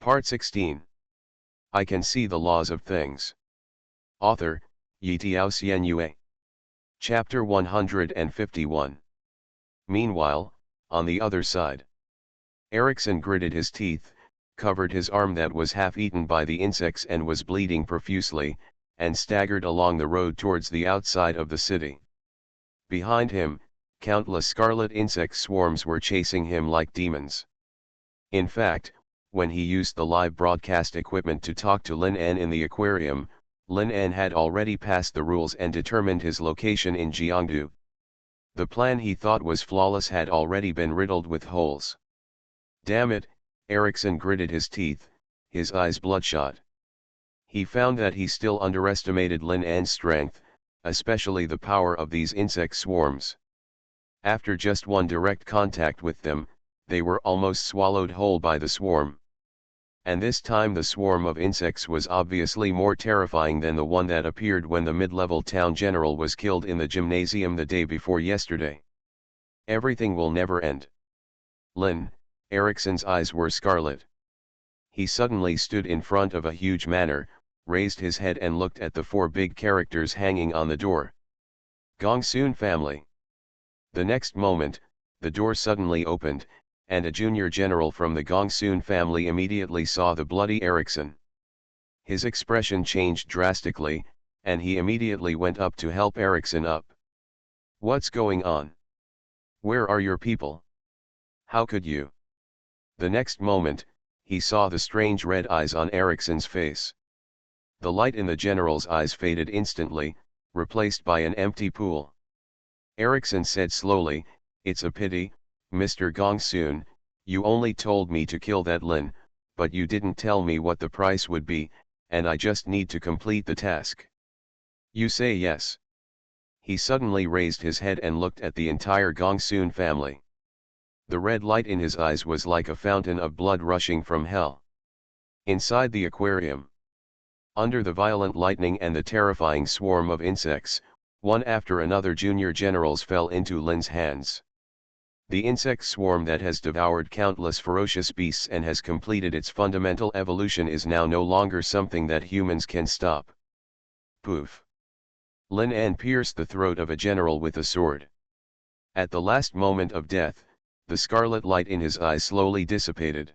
Part 16. I Can See the Laws of Things. Author, Yitiao Xuanhuan. Chapter 151. Meanwhile, on the other side, Erickson gritted his teeth, covered his arm that was half eaten by the insects and was bleeding profusely, and staggered along the road towards the outside of the city. Behind him, countless scarlet insect swarms were chasing him like demons. In fact, when he used the live broadcast equipment to talk to Lin An in the aquarium, Lin An had already passed the rules and determined his location in Jiangdu. The plan he thought was flawless had already been riddled with holes. Damn it, Erickson gritted his teeth, his eyes bloodshot. He found that he still underestimated Lin An's strength, especially the power of these insect swarms. After just one direct contact with them, they were almost swallowed whole by the swarm. And this time the swarm of insects was obviously more terrifying than the one that appeared when the mid-level town general was killed in the gymnasium the day before yesterday. Everything will never end. Lin, Erickson's eyes were scarlet. He suddenly stood in front of a huge manor, raised his head and looked at the four big characters hanging on the door. Gongsun family. The next moment, the door suddenly opened, and a junior general from the Gongsun family immediately saw the bloody Erickson. His expression changed drastically, and he immediately went up to help Erickson up. What's going on? Where are your people? How could you? The next moment, he saw the strange red eyes on Erickson's face. The light in the general's eyes faded instantly, replaced by an empty pool. Erickson said slowly, "It's a pity, Mr. Gongsun, you only told me to kill that Lin, but you didn't tell me what the price would be, and I just need to complete the task. You say yes." He suddenly raised his head and looked at the entire Gongsun family. The red light in his eyes was like a fountain of blood rushing from hell. Inside the aquarium, under the violent lightning and the terrifying swarm of insects, one after another junior generals fell into Lin's hands. The insect swarm that has devoured countless ferocious beasts and has completed its fundamental evolution is now no longer something that humans can stop. Poof! Lin An pierced the throat of a general with a sword. At the last moment of death, the scarlet light in his eyes slowly dissipated.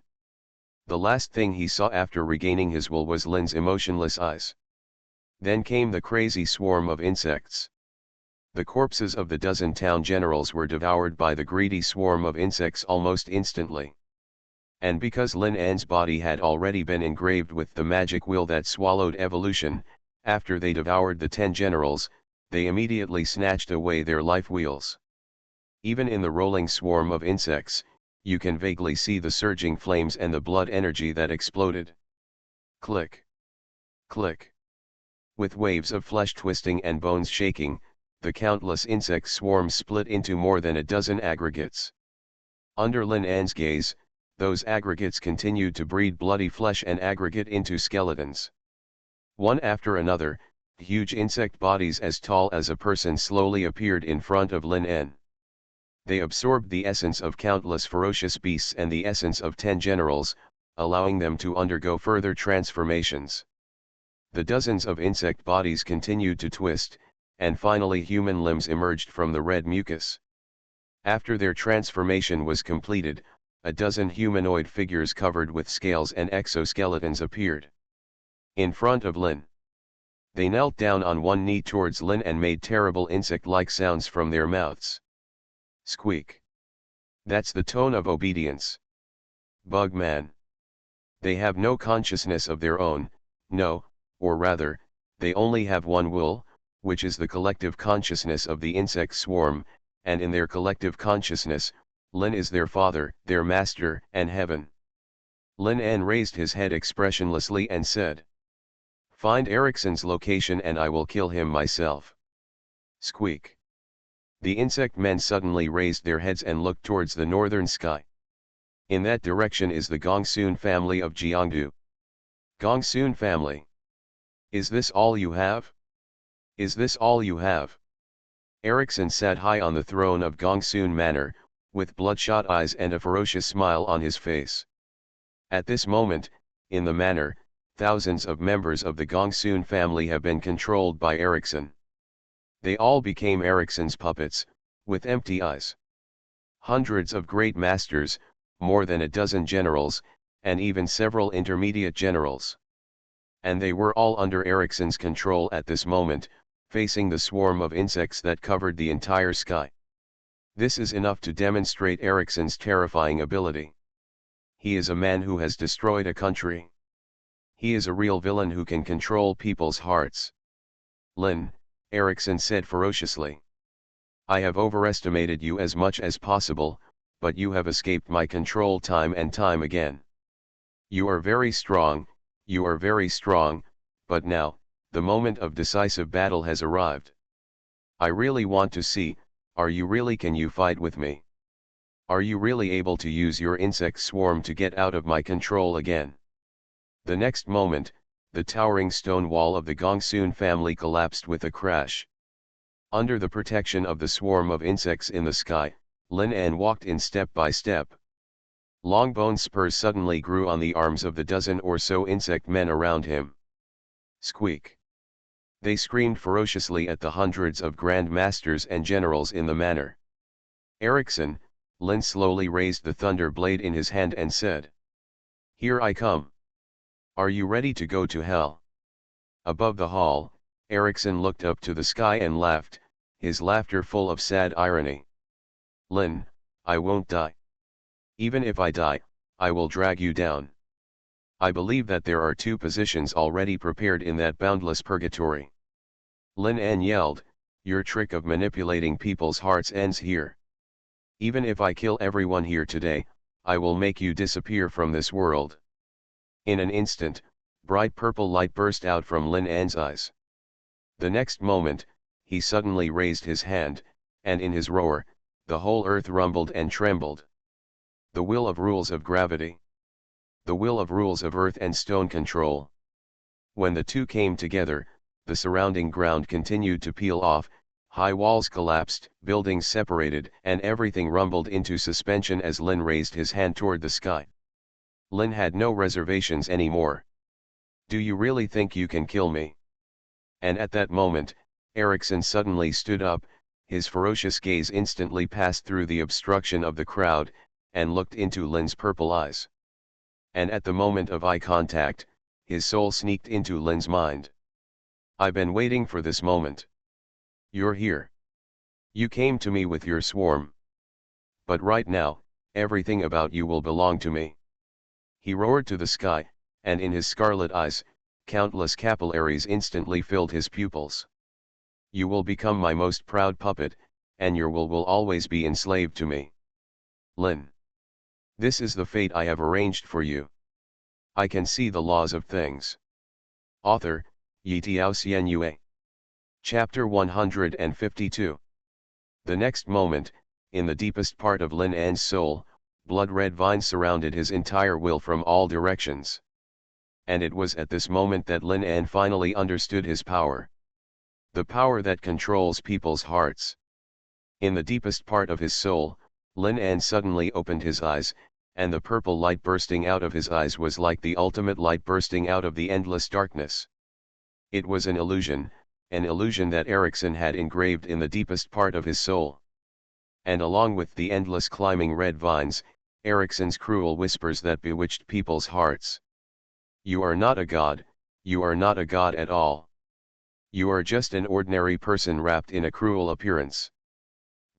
The last thing he saw after regaining his will was Lin's emotionless eyes. Then came the crazy swarm of insects. The corpses of the dozen town generals were devoured by the greedy swarm of insects almost instantly. And because Lin An's body had already been engraved with the magic wheel that swallowed evolution, after they devoured the 10 generals, they immediately snatched away their life wheels. Even in the rolling swarm of insects, you can vaguely see the surging flames and the blood energy that exploded. Click! Click! With waves of flesh twisting and bones shaking, the countless insect swarms split into more than a dozen aggregates. Under Lin An's gaze, those aggregates continued to breed bloody flesh and aggregate into skeletons. One after another, huge insect bodies as tall as a person slowly appeared in front of Lin An. They absorbed the essence of countless ferocious beasts and the essence of 10 generals, allowing them to undergo further transformations. The dozens of insect bodies continued to twist, and finally human limbs emerged from the red mucus. After their transformation was completed, a dozen humanoid figures covered with scales and exoskeletons appeared in front of Lin. They knelt down on one knee towards Lin and made terrible insect-like sounds from their mouths. Squeak. That's the tone of obedience. Bug man. They have no consciousness of their own, no, or rather, they only have one will, which is the collective consciousness of the insect swarm, and in their collective consciousness, Lin is their father, their master, and heaven. Lin An raised his head expressionlessly and said, "Find Erickson's location and I will kill him myself." Squeak. The insect men suddenly raised their heads and looked towards the northern sky. In that direction is the Gongsun family of Jiangdu. Gongsun family. Is this all you have? Is this all you have? Erickson sat high on the throne of Gongsun Manor, with bloodshot eyes and a ferocious smile on his face. At this moment, in the manner, thousands of members of the Gongsun family have been controlled by Ericsson. They all became Ericsson's puppets, with empty eyes. Hundreds of great masters, more than a dozen generals, and even several intermediate generals. And they were all under Ericsson's control at this moment, facing the swarm of insects that covered the entire sky. This is enough to demonstrate Ericsson's terrifying ability. He is a man who has destroyed a country. He is a real villain who can control people's hearts. Lin, Ericsson said ferociously. I have overestimated you as much as possible, but you have escaped my control time and time again. You are very strong, but now, the moment of decisive battle has arrived. I really want to see, can you fight with me? Are you really able to use your insect swarm to get out of my control again? The next moment, the towering stone wall of the Gongsun family collapsed with a crash. Under the protection of the swarm of insects in the sky, Lin An walked in step by step. Long bone spurs suddenly grew on the arms of the dozen or so insect men around him. Squeak! They screamed ferociously at the hundreds of grand masters and generals in the manor. Ericsson, Lin slowly raised the thunder blade in his hand and said, Here I come. Are you ready to go to hell? Above the hall, Ericsson looked up to the sky and laughed, his laughter full of sad irony. Lin, I won't die. Even if I die, I will drag you down. I believe that there are 2 positions already prepared in that boundless purgatory. Lin An yelled, Your trick of manipulating people's hearts ends here. Even if I kill everyone here today, I will make you disappear from this world. In an instant, bright purple light burst out from Lin An's eyes. The next moment, he suddenly raised his hand, and in his roar, the whole earth rumbled and trembled. The will of rules of gravity. The will of rules of earth and stone control. When the 2 came together, the surrounding ground continued to peel off, high walls collapsed, buildings separated, and everything rumbled into suspension as Lin raised his hand toward the sky. Lin had no reservations anymore. Do you really think you can kill me? And at that moment, Ericsson suddenly stood up, his ferocious gaze instantly passed through the obstruction of the crowd, and looked into Lin's purple eyes. And at the moment of eye contact, his soul sneaked into Lin's mind. I've been waiting for this moment. You're here. You came to me with your swarm. But right now, everything about you will belong to me. He roared to the sky, and in his scarlet eyes, countless capillaries instantly filled his pupils. You will become my most proud puppet, and your will always be enslaved to me. Lin. This is the fate I have arranged for you. I can see the laws of things. Author, Xuanhuan. Chapter 152. The next moment, in the deepest part of Lin An's soul, blood-red vines surrounded his entire will from all directions. And it was at this moment that Lin An finally understood his power. The power that controls people's hearts. In the deepest part of his soul, Lin An suddenly opened his eyes, and the purple light bursting out of his eyes was like the ultimate light bursting out of the endless darkness. It was an illusion that Ericsson had engraved in the deepest part of his soul. And along with the endless climbing red vines, Ericsson's cruel whispers that bewitched people's hearts. You are not a god, you are not a god at all. You are just an ordinary person wrapped in a cruel appearance.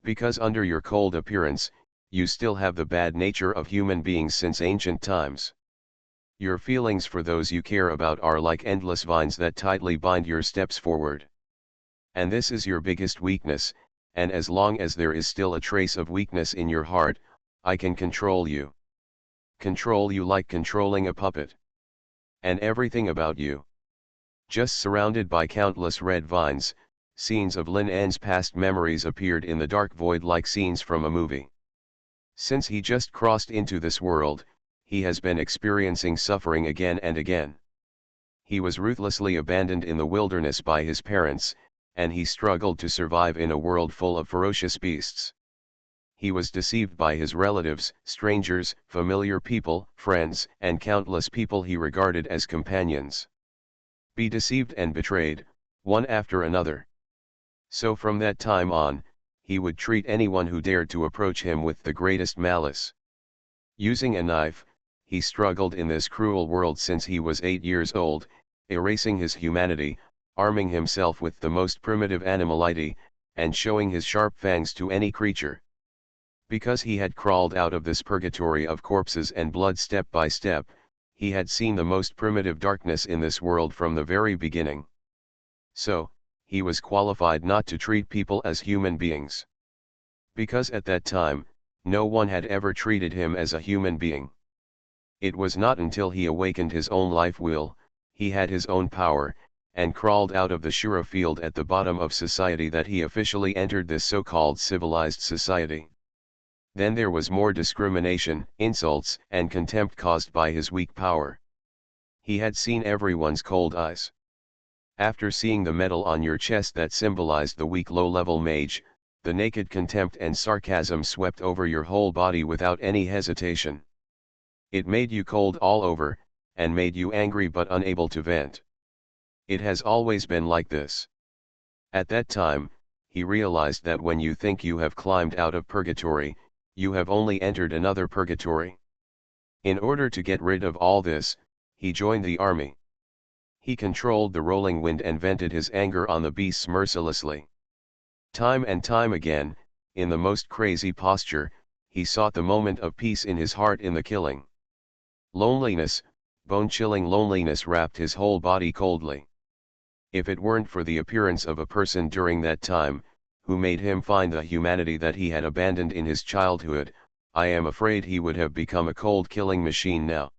Because under your cold appearance, you still have the bad nature of human beings since ancient times. Your feelings for those you care about are like endless vines that tightly bind your steps forward. And this is your biggest weakness, and as long as there is still a trace of weakness in your heart, I can control you. Control you like controlling a puppet. And everything about you. Just surrounded by countless red vines, scenes of Lin An's past memories appeared in the dark void like scenes from a movie. Since he just crossed into this world, he has been experiencing suffering again and again. He was ruthlessly abandoned in the wilderness by his parents, and he struggled to survive in a world full of ferocious beasts. he was deceived by his relatives, strangers, familiar people, friends, and countless people he regarded as companions. Be deceived and betrayed, one after another. So from that time on, he would treat anyone who dared to approach him with the greatest malice. Using a knife, he struggled in this cruel world since he was 8 years old, erasing his humanity, arming himself with the most primitive animality, and showing his sharp fangs to any creature. Because he had crawled out of this purgatory of corpses and blood step by step, he had seen the most primitive darkness in this world from the very beginning. So, he was qualified not to treat people as human beings. Because at that time, no one had ever treated him as a human being. It was not until he awakened his own life will, he had his own power, and crawled out of the Shura field at the bottom of society that he officially entered this so-called civilized society. Then there was more discrimination, insults, and contempt caused by his weak power. He had seen everyone's cold eyes. After seeing the medal on your chest that symbolized the weak low-level mage, the naked contempt and sarcasm swept over your whole body without any hesitation. It made you cold all over, and made you angry but unable to vent. It has always been like this. At that time, he realized that when you think you have climbed out of purgatory, you have only entered another purgatory. In order to get rid of all this, he joined the army. He controlled the rolling wind and vented his anger on the beasts mercilessly. Time and time again, in the most crazy posture, he sought the moment of peace in his heart in the killing. Loneliness, bone-chilling loneliness wrapped his whole body coldly. If it weren't for the appearance of a person during that time, who made him find the humanity that he had abandoned in his childhood, I am afraid he would have become a cold-killing machine now.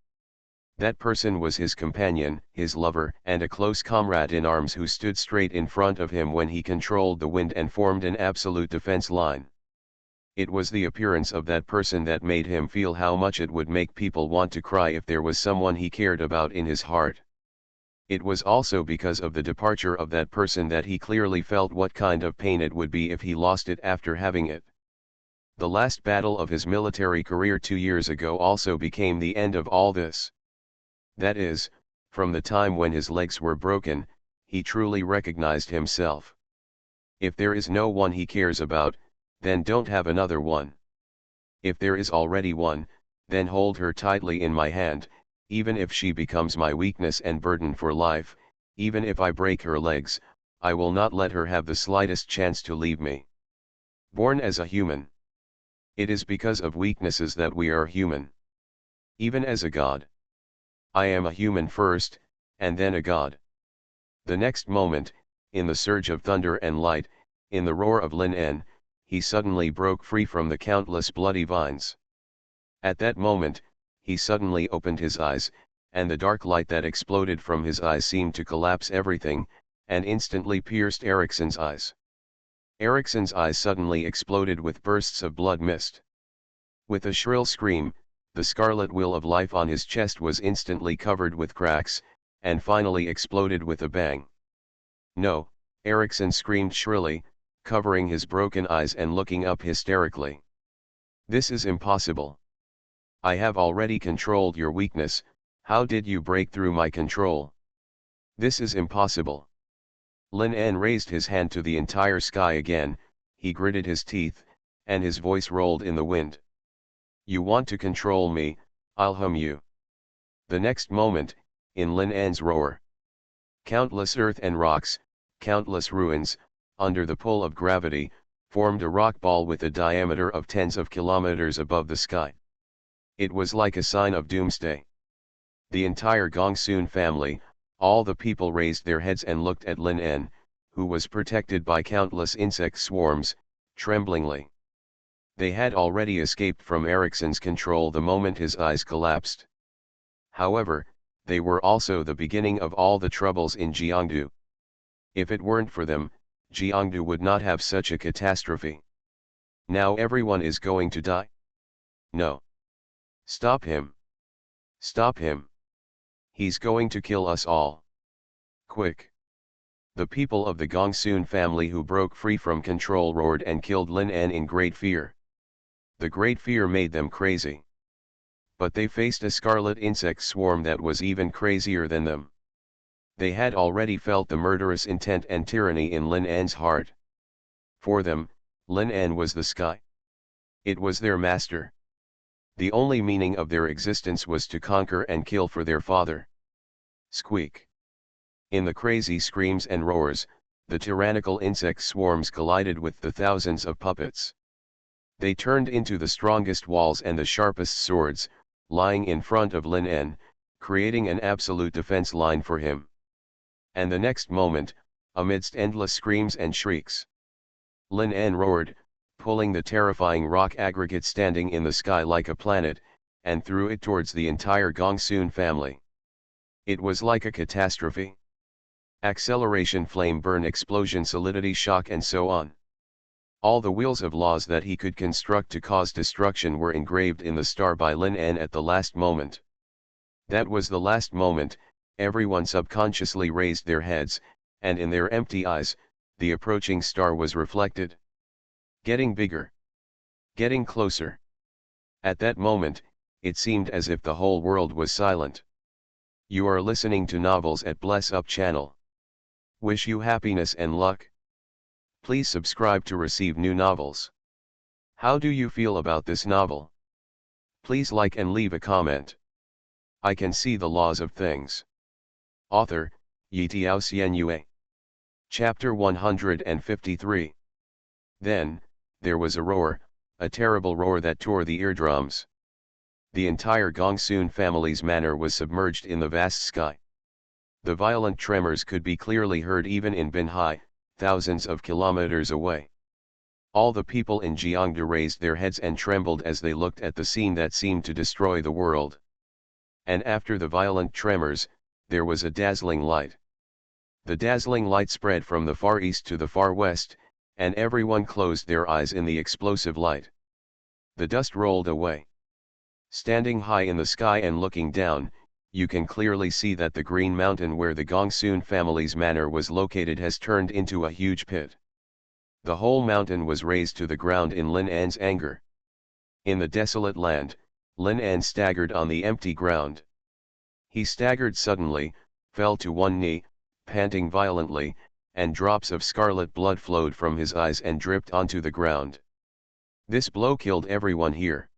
That person was his companion, his lover, and a close comrade in arms who stood straight in front of him when he controlled the wind and formed an absolute defense line. It was the appearance of that person that made him feel how much it would make people want to cry if there was someone he cared about in his heart. It was also because of the departure of that person that he clearly felt what kind of pain it would be if he lost it after having it. The last battle of his military career 2 years ago also became the end of all this. That is, from the time when his legs were broken, he truly recognized himself. If there is no one he cares about, then don't have another one. If there is already one, then hold her tightly in my hand, even if she becomes my weakness and burden for life, even if I break her legs, I will not let her have the slightest chance to leave me. Born as a human. It is because of weaknesses that we are human. Even as a god. I am a human first, and then a god. The next moment, in the surge of thunder and light, in the roar of Lin-En, he suddenly broke free from the countless bloody vines. At that moment, he suddenly opened his eyes, and the dark light that exploded from his eyes seemed to collapse everything, and instantly pierced Ericsson's eyes. Ericsson's eyes suddenly exploded with bursts of blood mist. With a shrill scream, the scarlet will of life on his chest was instantly covered with cracks, and finally exploded with a bang. No, Ericsson screamed shrilly, covering his broken eyes and looking up hysterically. This is impossible. I have already controlled your weakness, how did you break through my control? This is impossible. Lin-En raised his hand to the entire sky again, he gritted his teeth, and his voice rolled in the wind. You want to control me, I'll hum you. The next moment, in Lin-En's roar, countless earth and rocks, countless ruins, under the pull of gravity, formed a rock ball with a diameter of tens of kilometers above the sky. It was like a sign of doomsday. The entire Gongsun family, all the people raised their heads and looked at Lin-En, who was protected by countless insect swarms, tremblingly. They had already escaped from Ericsson's control the moment his eyes collapsed. However, they were also the beginning of all the troubles in Jiangdu. If it weren't for them, Jiangdu would not have such a catastrophe. Now everyone is going to die? No. Stop him. Stop him. He's going to kill us all. Quick. The people of the Gongsun family who broke free from control roared and killed Lin-En in great fear. The great fear made them crazy. But they faced a scarlet insect swarm that was even crazier than them. They had already felt the murderous intent and tyranny in Lin An's heart. For them, Lin An was the sky. It was their master. The only meaning of their existence was to conquer and kill for their father. Squeak. In the crazy screams and roars, the tyrannical insect swarms collided with the thousands of puppets. They turned into the strongest walls and the sharpest swords, lying in front of Lin An, creating an absolute defense line for him. And the next moment, amidst endless screams and shrieks, Lin An roared, pulling the terrifying rock aggregate standing in the sky like a planet, and threw it towards the entire Gongsun family. It was like a catastrophe. Acceleration, flame, burn, explosion, solidity, shock, and so on. All the wheels of laws that he could construct to cause destruction were engraved in the star by Lin An at the last moment. That was the last moment. Everyone subconsciously raised their heads, and in their empty eyes, the approaching star was reflected. Getting bigger. Getting closer. At that moment, it seemed as if the whole world was silent. You are listening to Novels at Bless Up channel. Wish you happiness and luck. Please subscribe to receive new novels. How do you feel about this novel? Please like and leave a comment. I can see the laws of things. Author, Yitiao Xianyue. Chapter 153. Then, there was a roar, a terrible roar that tore the eardrums. The entire Gongsun family's manor was submerged in the vast sky. The violent tremors could be clearly heard even in Binhai, thousands of kilometers away. All the people in Jiangda raised their heads and trembled as they looked at the scene that seemed to destroy the world. And after the violent tremors, there was a dazzling light. The dazzling light spread from the far east to the far west, and everyone closed their eyes in the explosive light. The dust rolled away. Standing high in the sky and looking down, you can clearly see that the green mountain where the Gongsun family's manor was located has turned into a huge pit. The whole mountain was razed to the ground in Lin An's anger. In the desolate land, Lin An staggered on the empty ground. He staggered suddenly, fell to one knee, panting violently, and drops of scarlet blood flowed from his eyes and dripped onto the ground. This blow killed everyone here.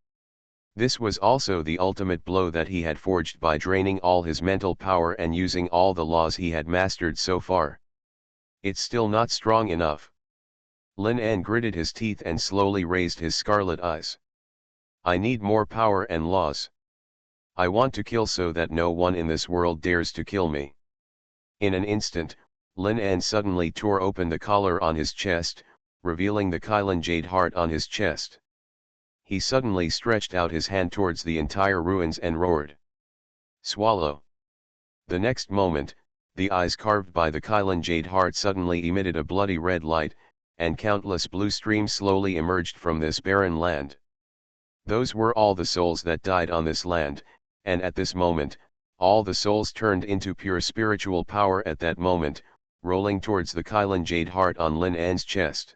This was also the ultimate blow that he had forged by draining all his mental power and using all the laws he had mastered so far. It's still not strong enough. Lin An gritted his teeth and slowly raised his scarlet eyes. I need more power and laws. I want to kill so that no one in this world dares to kill me. In an instant, Lin An suddenly tore open the collar on his chest, revealing the Kylan jade heart on his chest. He suddenly stretched out his hand towards the entire ruins and roared. Swallow. The next moment, the eyes carved by the Kylan jade heart suddenly emitted a bloody red light, and countless blue streams slowly emerged from this barren land. Those were all the souls that died on this land, and at this moment, all the souls turned into pure spiritual power at that moment, rolling towards the Kylan jade heart on Lin An's chest.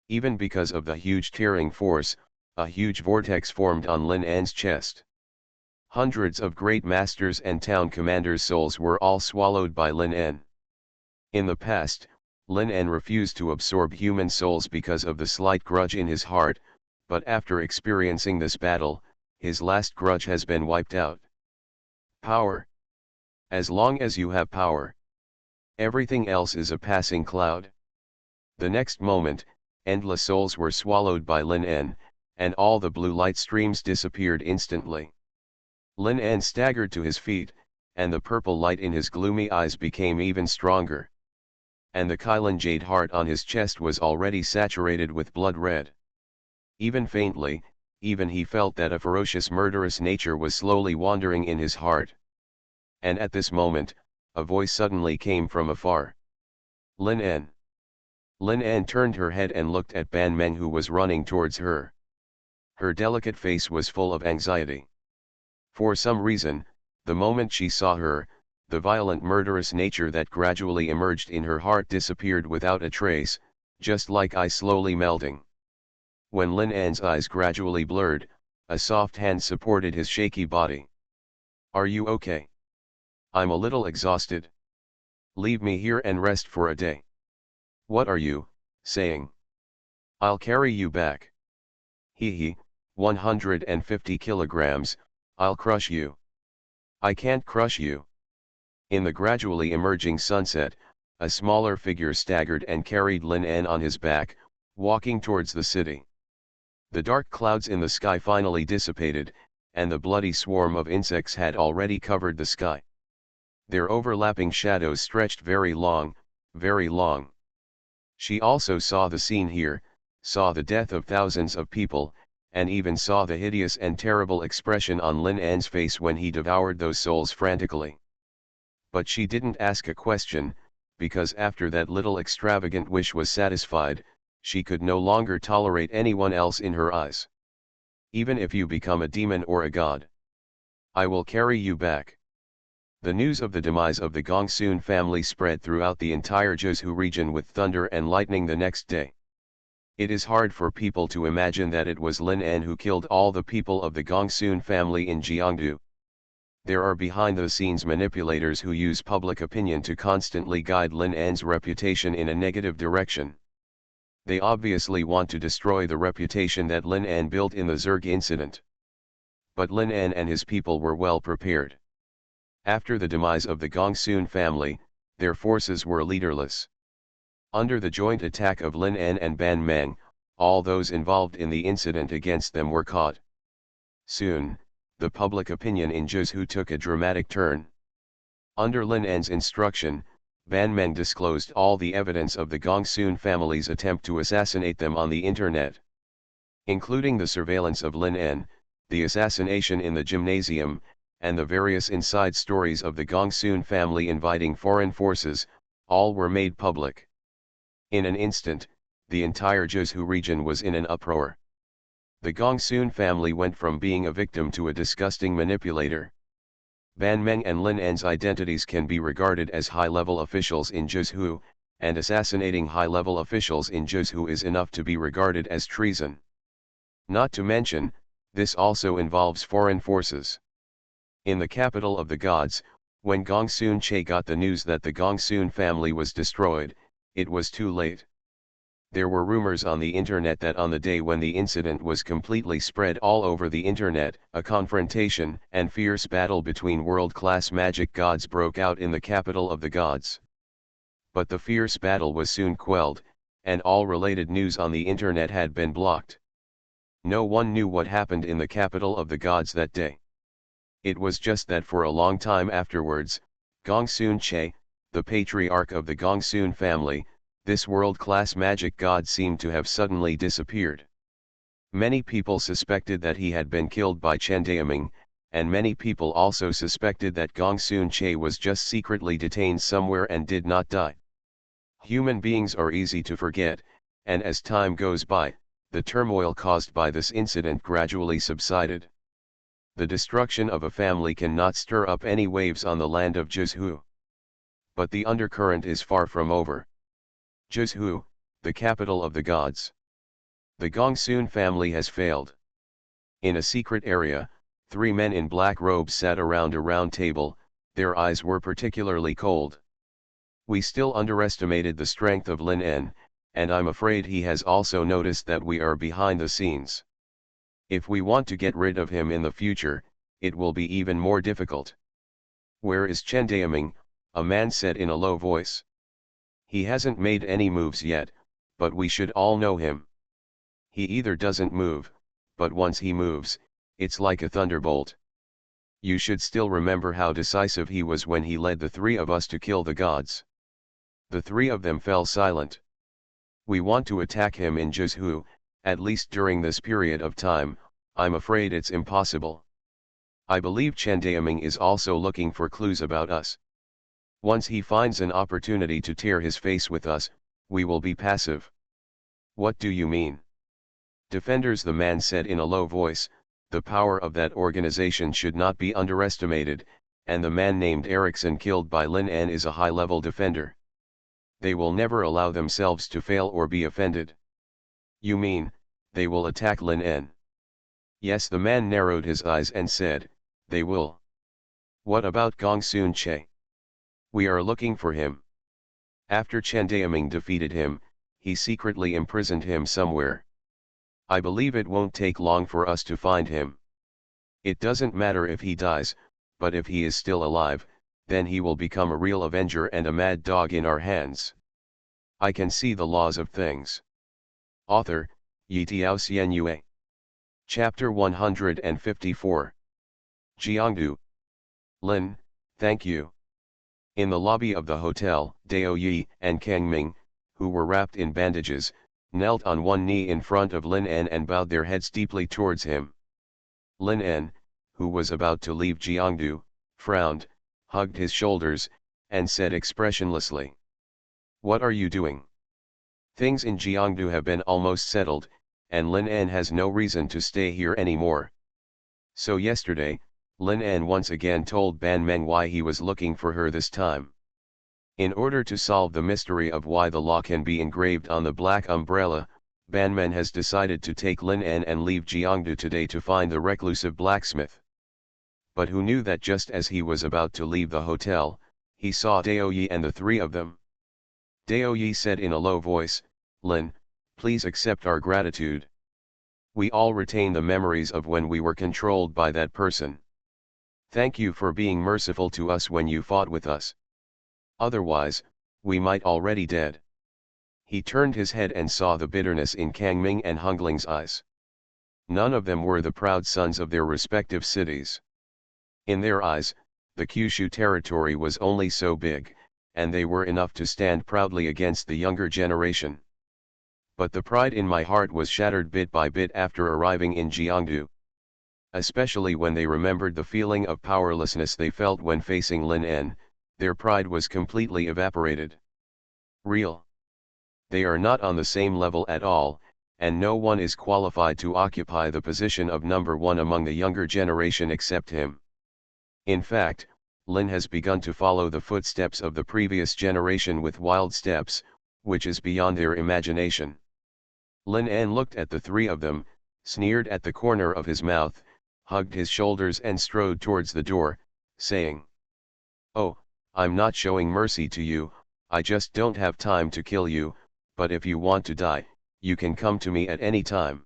Even because of the huge tearing force, a huge vortex formed on Lin An's chest. Hundreds of great masters and town commanders' souls were all swallowed by Lin An. In the past, Lin An refused to absorb human souls because of the slight grudge in his heart, but after experiencing this battle, his last grudge has been wiped out. Power. As long as you have power, everything else is a passing cloud. The next moment, endless souls were swallowed by Lin An, and all the blue light streams disappeared instantly. Lin An staggered to his feet, and the purple light in his gloomy eyes became even stronger. And the Kylan jade heart on his chest was already saturated with blood red. Even faintly, even he felt that a ferocious murderous nature was slowly wandering in his heart. And at this moment, a voice suddenly came from afar. Lin An. Lin An turned her head and looked at Ban Meng, who was running towards her. Her delicate face was full of anxiety. For some reason, the moment she saw her, the violent murderous nature that gradually emerged in her heart disappeared without a trace, just like ice slowly melting. When Lin An's eyes gradually blurred, a soft hand supported his shaky body. "Are you okay?" "I'm a little exhausted. Leave me here and rest for a day." "What are you saying?" "I'll carry you back." "Hee, 150 kilograms, I'll crush you." "I can't crush you." In the gradually emerging sunset, a smaller figure staggered and carried Lin An on his back, walking towards the city. The dark clouds in the sky finally dissipated, and the bloody swarm of insects had already covered the sky. Their overlapping shadows stretched very long, very long. She also saw the scene here, saw the death of thousands of people, and even saw the hideous and terrible expression on Lin An's face when he devoured those souls frantically. But she didn't ask a question, because after that little extravagant wish was satisfied, she could no longer tolerate anyone else in her eyes. "Even if you become a demon or a god, I will carry you back." The news of the demise of the Gongsun family spread throughout the entire Jiuzhou region with thunder and lightning the next day. It is hard for people to imagine that it was Lin An who killed all the people of the Gongsun family in Jiangdu. There are behind-the-scenes manipulators who use public opinion to constantly guide Lin An's reputation in a negative direction. They obviously want to destroy the reputation that Lin An built in the Zerg incident. But Lin An and his people were well prepared. After the demise of the Gongsun family, their forces were leaderless. Under the joint attack of Lin An and Ban Meng, all those involved in the incident against them were caught. Soon, the public opinion in Jiuzhou took a dramatic turn. Under Lin An's instruction, Ban Meng disclosed all the evidence of the Gongsun family's attempt to assassinate them on the internet. Including the surveillance of Lin An, the assassination in the gymnasium, and the various inside stories of the Gongsun family inviting foreign forces, all were made public. In an instant, the entire Jiuzhou region was in an uproar. The Gongsun family went from being a victim to a disgusting manipulator. Ban Meng and Lin An's identities can be regarded as high-level officials in Jiuzhou, and assassinating high-level officials in Jiuzhou is enough to be regarded as treason. Not to mention, this also involves foreign forces. In the capital of the gods, when Gongsun Che got the news that the Gongsun family was destroyed, it was too late. There were rumors on the internet that on the day when the incident was completely spread all over the internet, a confrontation and fierce battle between world-class magic gods broke out in the capital of the gods. But the fierce battle was soon quelled, and all related news on the internet had been blocked. No one knew what happened in the capital of the gods that day. It was just that for a long time afterwards, Gongsun Che, the patriarch of the Gongsun family, this world-class magic god seemed to have suddenly disappeared. Many people suspected that he had been killed by Chen Daoming, and many people also suspected that Gongsun Che was just secretly detained somewhere and did not die. Human beings are easy to forget, and as time goes by, the turmoil caused by this incident gradually subsided. The destruction of a family cannot stir up any waves on the land of Jiuzhou. But the undercurrent is far from over. Jiuzhou, the capital of the gods. The Gongsun family has failed. In a secret area, 3 men in black robes sat around a round table, their eyes were particularly cold. We still underestimated the strength of Lin An, and I'm afraid he has also noticed that we are behind the scenes. If we want to get rid of him in the future, it will be even more difficult. "Where is Chen Daoming?" a man said in a low voice. "He hasn't made any moves yet, but we should all know him. He either doesn't move, but once he moves, it's like a thunderbolt. You should still remember how decisive he was when he led the 3 of us to kill the gods." The 3 of them fell silent. "We want to attack him in Jiuzhou, at least during this period of time. I'm afraid it's impossible. I believe Chen Daoming is also looking for clues about us. Once he finds an opportunity to tear his face with us, we will be passive." "What do you mean?" "Defenders," the man said in a low voice, "the power of that organization should not be underestimated, and the man named Erickson killed by Lin An is a high-level defender. They will never allow themselves to fail or be offended." "You mean, They will attack Lin En. Yes, the man narrowed his eyes and said, they will. What about Gong Sun Che? We are looking for him. After Chen Daoming defeated him, he secretly imprisoned him somewhere. I believe it won't take long for us to find him. It doesn't matter if he dies, but if he is still alive, then he will become a real avenger and a mad dog in our hands. I can see the laws of things. Author, Yi Tiao Xianyue. Chapter 154. Jiangdu. Lin, thank you. In the lobby of the hotel, Dao Yi and Kang Ming, who were wrapped in bandages, knelt on one knee in front of Lin En and bowed their heads deeply towards him. Lin En, who was about to leave Jiangdu, frowned, hugged his shoulders, and said expressionlessly, "What are you doing? Things in Jiangdu have been almost settled, and Lin En has no reason to stay here anymore." So yesterday, Lin En once again told Ban Meng why he was looking for her this time. In order to solve the mystery of why the law can be engraved on the black umbrella, Ban Meng has decided to take Lin En and leave Jiangdu today to find the reclusive blacksmith. But who knew that just as he was about to leave the hotel, he saw Dao Yi and the three of them. Dao Yi said in a low voice, "Lin, please accept our gratitude. We all retain the memories of when we were controlled by that person. Thank you for being merciful to us when you fought with us. Otherwise, we might already dead." He turned his head and saw the bitterness in Kang Ming and Hungling's eyes. None of them were the proud sons of their respective cities. In their eyes, the Kyushu territory was only so big, and they were enough to stand proudly against the younger generation. But the pride in my heart was shattered bit by bit after arriving in Jiangdu. Especially when they remembered the feeling of powerlessness they felt when facing Lin En, their pride was completely evaporated. Real. They are not on the same level at all, and no one is qualified to occupy the position of number one among the younger generation except him. In fact, Lin has begun to follow the footsteps of the previous generation with wild steps, which is beyond their imagination. Lin En looked at the three of them, sneered at the corner of his mouth, hugged his shoulders and strode towards the door, saying, "Oh, I'm not showing mercy to you, I just don't have time to kill you, but if you want to die, you can come to me at any time."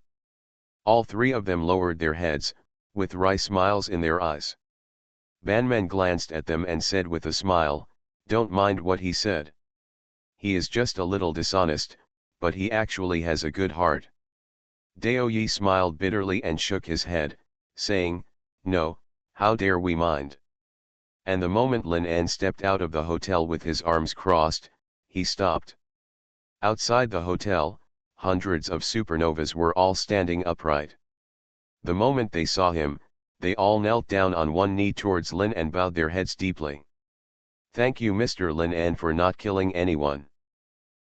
All three of them lowered their heads, with wry smiles in their eyes. Ban Meng glanced at them and said with a smile, "Don't mind what he said. He is just a little dishonest, but he actually has a good heart." Dao Yi smiled bitterly and shook his head, saying, "No, how dare we mind?" And the moment Lin En stepped out of the hotel with his arms crossed, he stopped. Outside the hotel, hundreds of supernovas were all standing upright. The moment they saw him, they all knelt down on one knee towards Lin and bowed their heads deeply. "Thank you, Mr. Lin En, for not killing anyone.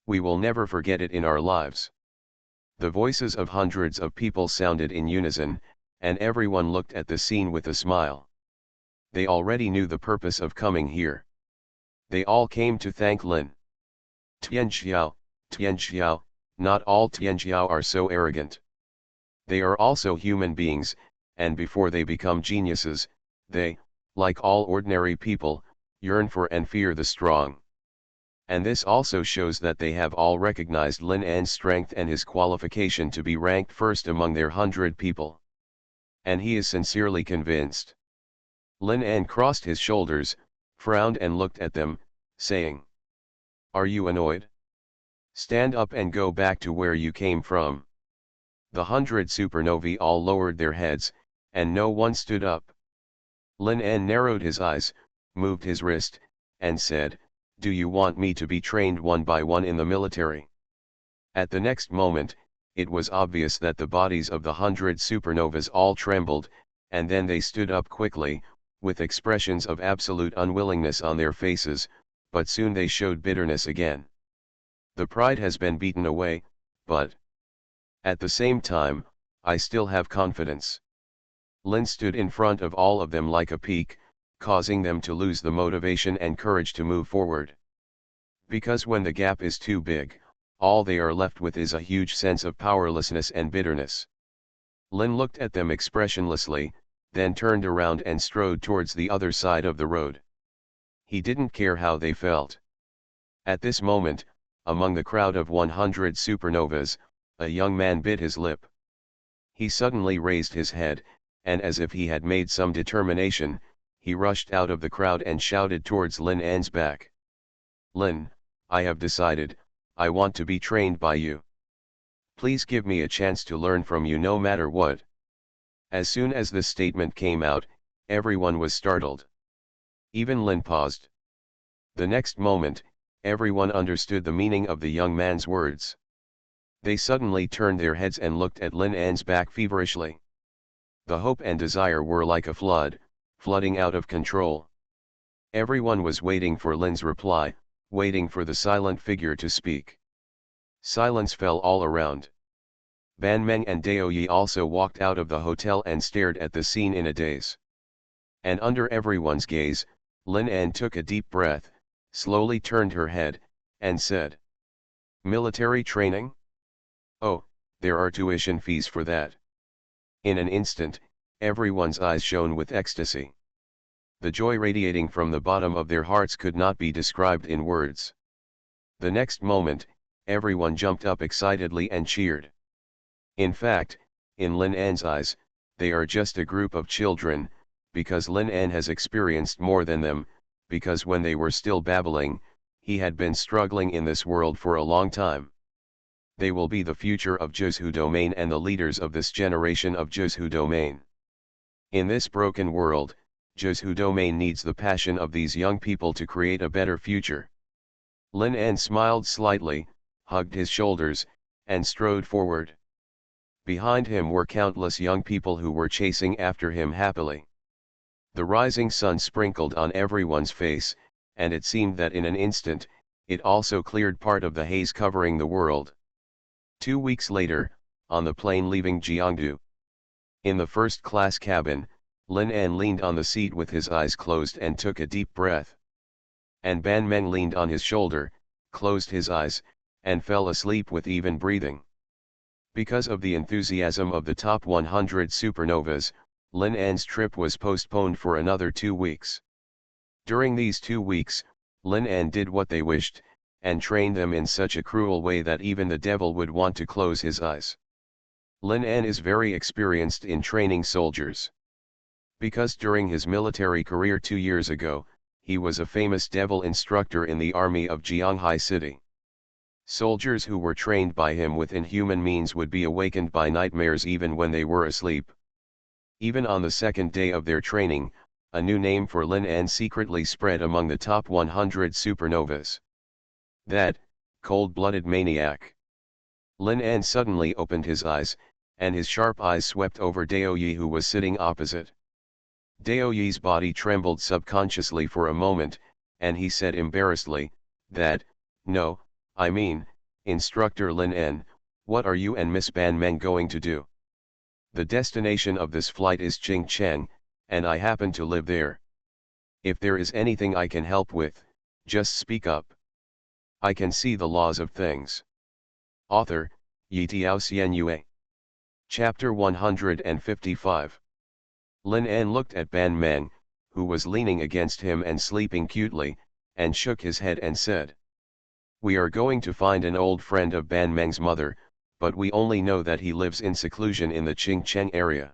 We will never forget it in our lives." The voices of hundreds of people sounded in unison, and everyone looked at the scene with a smile. They already knew the purpose of coming here. They all came to thank Lin. Tianxiao, Tianxiao, not all Tianxiao are so arrogant. They are also human beings, and before they become geniuses, they, like all ordinary people, yearn for and fear the strong. And this also shows that they have all recognized Lin En's strength and his qualification to be ranked first among their 100 people. And he is sincerely convinced. Lin En crossed his shoulders, frowned and looked at them, saying, "Are you annoyed? Stand up and go back to where you came from." The 100 supernovae all lowered their heads, and no one stood up. Lin En narrowed his eyes, moved his wrist, and said, "Do you want me to be trained one by one in the military?" At the next moment, it was obvious that the bodies of the 100 supernovas all trembled, and then they stood up quickly, with expressions of absolute unwillingness on their faces, but soon they showed bitterness again. The pride has been beaten away, but at the same time, I still have confidence. Lin stood in front of all of them like a peak, causing them to lose the motivation and courage to move forward. Because when the gap is too big, all they are left with is a huge sense of powerlessness and bitterness. Lin looked at them expressionlessly, then turned around and strode towards the other side of the road. He didn't care how they felt. At this moment, among the crowd of 100 supernovas, a young man bit his lip. He suddenly raised his head, and as if he had made some determination, he rushed out of the crowd and shouted towards Lin An's back. "Lin, I have decided, I want to be trained by you. Please give me a chance to learn from you no matter what." As soon as this statement came out, everyone was startled. Even Lin paused. The next moment, everyone understood the meaning of the young man's words. They suddenly turned their heads and looked at Lin An's back feverishly. The hope and desire were like a flood, flooding out of control. Everyone was waiting for Lin's reply, waiting for the silent figure to speak. Silence fell all around. Ban Meng and Dao Yi also walked out of the hotel and stared at the scene in a daze. And under everyone's gaze, Lin An took a deep breath, slowly turned her head, and said, "Military training? Oh, there are tuition fees for that." In an instant, everyone's eyes shone with ecstasy. The joy radiating from the bottom of their hearts could not be described in words. The next moment, everyone jumped up excitedly and cheered. In fact, in Lin An's eyes, they are just a group of children, because Lin An has experienced more than them, because when they were still babbling, he had been struggling in this world for a long time. They will be the future of Zhu domain and the leaders of this generation of Zhu domain. In this broken world, Zhu domain needs the passion of these young people to create a better future. Lin An smiled slightly, hugged his shoulders, and strode forward. Behind him were countless young people who were chasing after him happily. The rising sun sprinkled on everyone's face, and it seemed that in an instant, it also cleared part of the haze covering the world. 2 weeks later, on the plane leaving Jiangdu. In the first-class cabin, Lin An leaned on the seat with his eyes closed and took a deep breath. And Ban Meng leaned on his shoulder, closed his eyes, and fell asleep with even breathing. Because of the enthusiasm of the top 100 supernovas, Lin An's trip was postponed for another 2 weeks. During these 2 weeks, Lin An did what they wished, and trained them in such a cruel way that even the devil would want to close his eyes. Lin An is very experienced in training soldiers. Because during his military career 2 years ago, he was a famous devil instructor in the army of Jianghai City. Soldiers who were trained by him with inhuman means would be awakened by nightmares even when they were asleep. Even on the second day of their training, a new name for Lin An secretly spread among the top 100 supernovas. That, cold-blooded maniac. Lin An suddenly opened his eyes, and his sharp eyes swept over Dao Yi who was sitting opposite. Dao Yi's body trembled subconsciously for a moment, and he said embarrassedly, that, "No, I mean, Instructor Lin An, what are you and Miss Ban Meng going to do? The destination of this flight is Qingcheng, and I happen to live there. If there is anything I can help with, just speak up. I can see the laws of things." Author, Yitiao Xianyue. Chapter 155. Lin An looked at Ban Meng, who was leaning against him and sleeping cutely, and shook his head and said, "We are going to find an old friend of Ban Meng's mother, but we only know that he lives in seclusion in the Qingcheng area.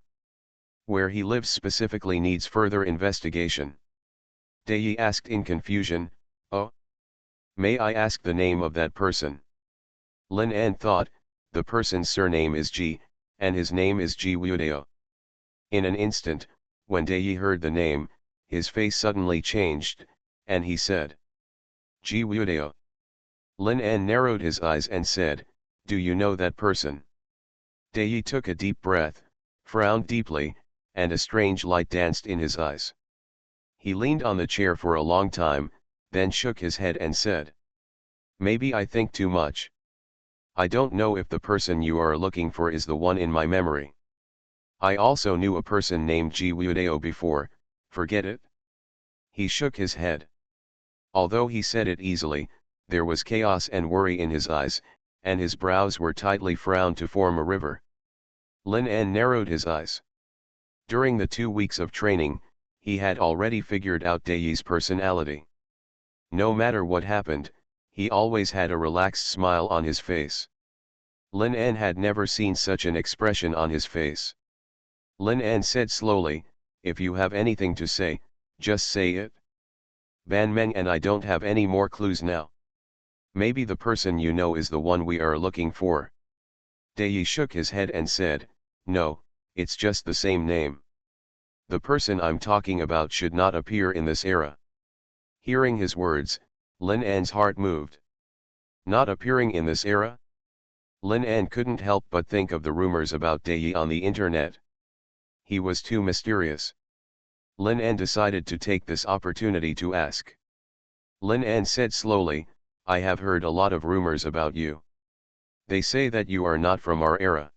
Where he lives specifically needs further investigation." Dai Yi asked in confusion, "Oh? May I ask the name of that person?" Lin An thought, the person's surname is Ji, and his name is Ji Wudao. In an instant, when Dai Yi heard the name, his face suddenly changed, and he said, "Ji Wudao." Lin An narrowed his eyes and said, "Do you know that person?" Dai Yi took a deep breath, frowned deeply, and a strange light danced in his eyes. He leaned on the chair for a long time, then shook his head and said, "Maybe I think too much. I don't know if the person you are looking for is the one in my memory. I also knew a person named Ji Wudao before, forget it?" He shook his head. Although he said it easily, there was chaos and worry in his eyes, and his brows were tightly frowned to form a river. Lin En narrowed his eyes. During the 2 weeks of training, he had already figured out Daiyi's personality. No matter what happened, he always had a relaxed smile on his face. Lin En had never seen such an expression on his face. Lin En said slowly, "If you have anything to say, just say it. Ban Meng and I don't have any more clues now. Maybe the person you know is the one we are looking for." Daiyi shook his head and said, "No, it's just the same name. The person I'm talking about should not appear in this era." Hearing his words, Lin En's heart moved. Not appearing in this era? Lin En couldn't help but think of the rumors about Daiyi on the internet. He was too mysterious. Lin En decided to take this opportunity to ask. Lin En said slowly, "I have heard a lot of rumors about you. They say that you are not from our era.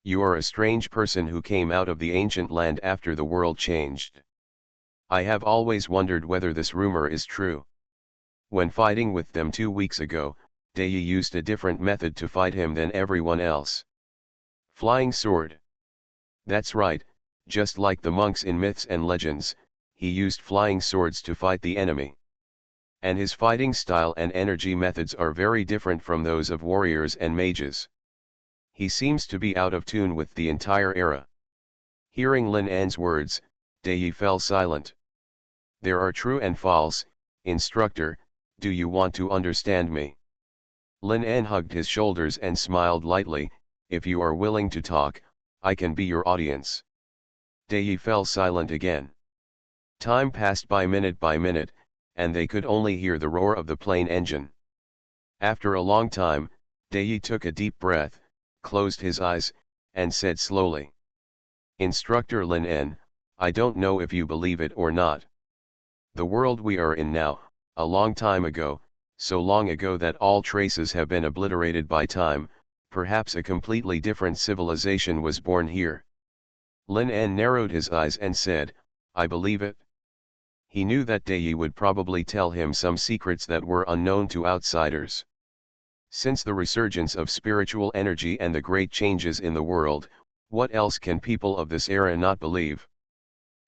You are a strange person who came out of the ancient land after the world changed. I have always wondered whether this rumor is true. When fighting with them 2 weeks ago, Daiyi used a different method to fight him than everyone else. Flying sword. That's right, just like the monks in myths and legends, he used flying swords to fight the enemy. And his fighting style and energy methods are very different from those of warriors and mages. He seems to be out of tune with the entire era." Hearing Lin En's words, Daiyi fell silent. "There are true and false, instructor, do you want to understand me?" Lin En hugged his shoulders and smiled lightly, "If you are willing to talk, I can be your audience." Daiyi fell silent again. Time passed by minute, and they could only hear the roar of the plane engine. After a long time, Daiyi took a deep breath, closed his eyes, and said slowly, "Instructor Lin En, I don't know if you believe it or not. The world we are in now, a long time ago, so long ago that all traces have been obliterated by time, perhaps a completely different civilization was born here." Lin En narrowed his eyes and said, "I believe it." He knew that Daiyi would probably tell him some secrets that were unknown to outsiders. Since the resurgence of spiritual energy and the great changes in the world, what else can people of this era not believe?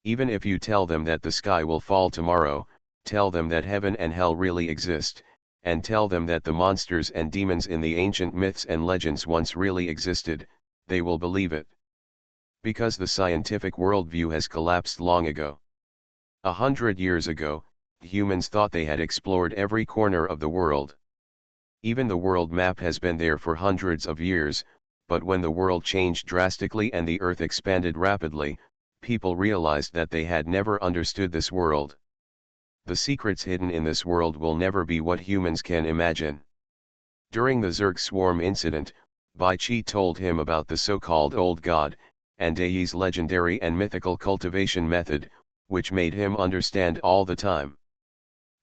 Even if you tell them that the sky will fall tomorrow, tell them that heaven and hell really exist, and tell them that the monsters and demons in the ancient myths and legends once really existed, they will believe it. Because the scientific worldview has collapsed long ago. 100 years ago, humans thought they had explored every corner of the world. Even the world map has been there for hundreds of years, but when the world changed drastically and the earth expanded rapidly, people realized that they had never understood this world. The secrets hidden in this world will never be what humans can imagine. During the Zerg Swarm incident, Bai Qi told him about the so-called Old God, and Daiyi's legendary and mythical cultivation method, which made him understand all the time.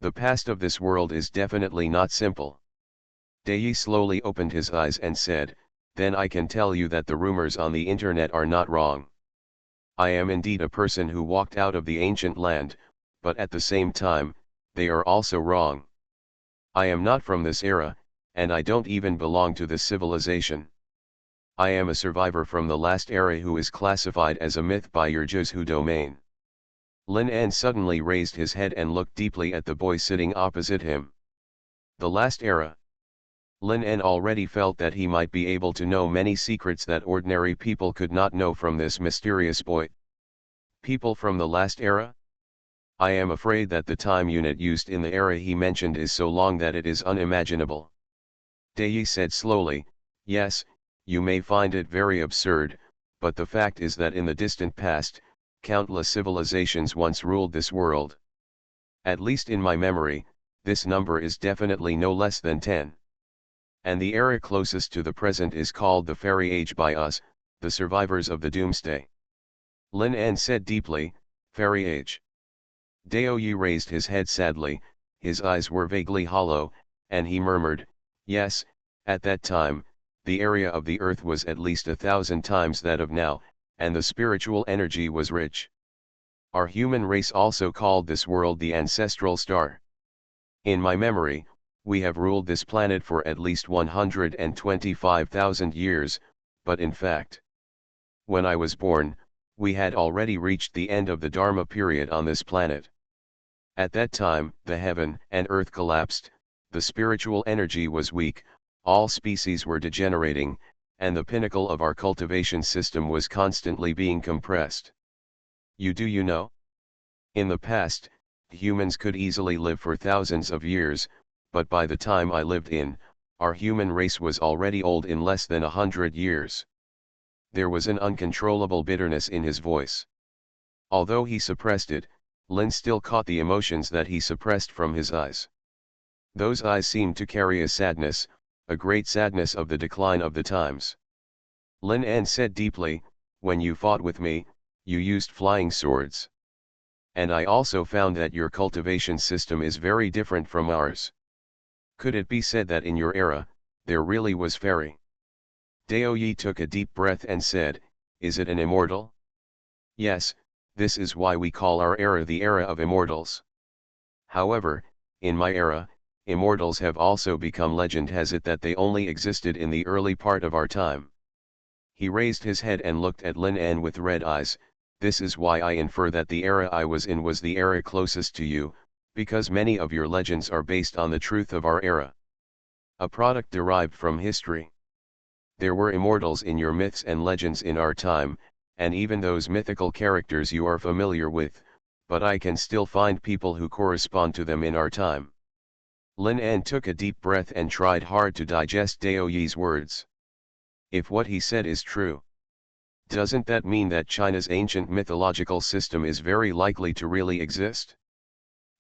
The past of this world is definitely not simple. Daiyi slowly opened his eyes and said, "Then I can tell you that the rumors on the internet are not wrong. I am indeed a person who walked out of the ancient land, but at the same time, they are also wrong. I am not from this era, and I don't even belong to this civilization. I am a survivor from the last era who is classified as a myth by your Zhu domain." Lin En suddenly raised his head and looked deeply at the boy sitting opposite him. The last era. Lin En already felt that he might be able to know many secrets that ordinary people could not know from this mysterious boy. People from the last era? I am afraid that the time unit used in the era he mentioned is so long that it is unimaginable. Daiyi said slowly, "Yes, you may find it very absurd, but the fact is that in the distant past, countless civilizations once ruled this world. At least in my memory, this number is definitely no less than 10. And the era closest to the present is called the Fairy Age by us, the survivors of the Doomsday." Lin En said deeply, "Fairy Age." Daoyi raised his head sadly, his eyes were vaguely hollow, and he murmured, "Yes, at that time, the area of the earth was at least 1,000 times that of now, and the spiritual energy was rich. Our human race also called this world the ancestral star. In my memory, We have ruled this planet for at least 125,000 years, but in fact, when I was born, we had already reached the end of the Dharma period on this planet. At that time, the heaven and earth collapsed, the spiritual energy was weak, all species were degenerating, and the pinnacle of our cultivation system was constantly being compressed. You know? In the past, humans could easily live for thousands of years, but by the time I lived in, our human race was already old in less than 100 years. There was an uncontrollable bitterness in his voice. Although he suppressed it, Lin still caught the emotions that he suppressed from his eyes. Those eyes seemed to carry a sadness, a great sadness of the decline of the times. Lin An said deeply, "When you fought with me, you used flying swords. And I also found that your cultivation system is very different from ours. Could it be said that in your era, there really was fairy?" Dao Yi took a deep breath and said, "Is it an immortal?" "Yes, this is why we call our era the era of immortals. However, in my era, immortals have also become legend. Has it that they only existed in the early part of our time?" He raised his head and looked at Lin An with red eyes. "This is why I infer that the era I was in was the era closest to you, because many of your legends are based on the truth of our era. A product derived from history. There were immortals in your myths and legends in our time, and even those mythical characters you are familiar with, but I can still find people who correspond to them in our time." Lin An took a deep breath and tried hard to digest Dao Yi's words. If what he said is true, doesn't that mean that China's ancient mythological system is very likely to really exist?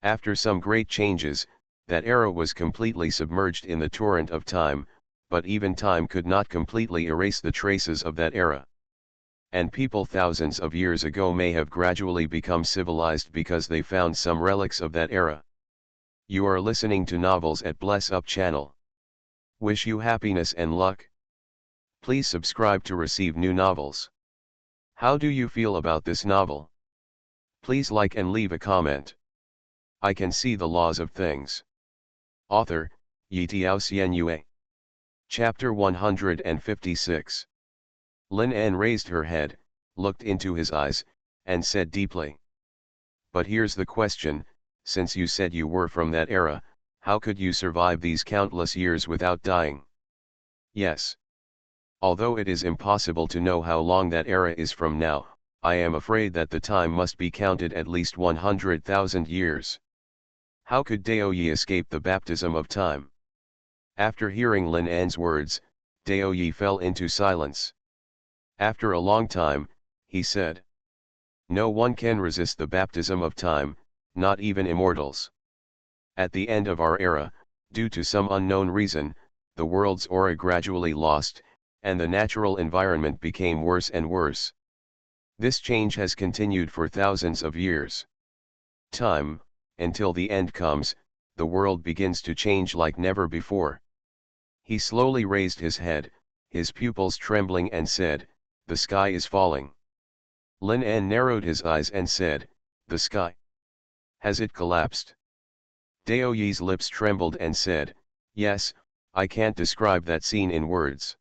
After some great changes, that era was completely submerged in the torrent of time, but even time could not completely erase the traces of that era. And people thousands of years ago may have gradually become civilized because they found some relics of that era. You are listening to Novels at Bless Up channel. Wish you happiness and luck. Please subscribe to receive new novels. How do you feel about this novel? Please like and leave a comment. I can see the laws of things. Author, Yitiao Xuanhuan. Chapter 156. Lin An raised her head, looked into his eyes, and said deeply, "But here's the question, since you said you were from that era, how could you survive these countless years without dying?" "Yes. Although it is impossible to know how long that era is from now, I am afraid that the time must be counted at least 100,000 years. How could Dao Yi escape the baptism of time?" After hearing Lin An's words, Dao Yi fell into silence. After a long time, he said, "No one can resist the baptism of time, not even immortals. At the end of our era, due to some unknown reason, the world's aura gradually lost, and the natural environment became worse and worse. This change has continued for thousands of years. Time, until the end comes, the world begins to change like never before." He slowly raised his head, his pupils trembling, and said, "The sky is falling." Lin An narrowed his eyes and said, "The sky? Has it collapsed?" Dao Yi's lips trembled and said, "Yes, I can't describe that scene in words.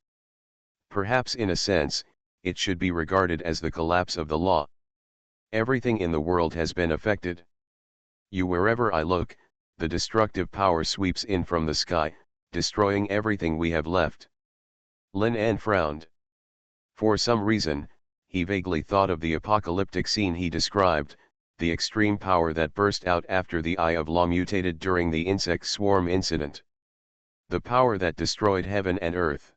Perhaps in a sense, it should be regarded as the collapse of the law. Everything in the world has been affected. Wherever I look, the destructive power sweeps in from the sky, destroying everything we have left." Lin An frowned. For some reason, he vaguely thought of the apocalyptic scene he described, the extreme power that burst out after the Eye of Law mutated during the insect swarm incident. The power that destroyed heaven and earth.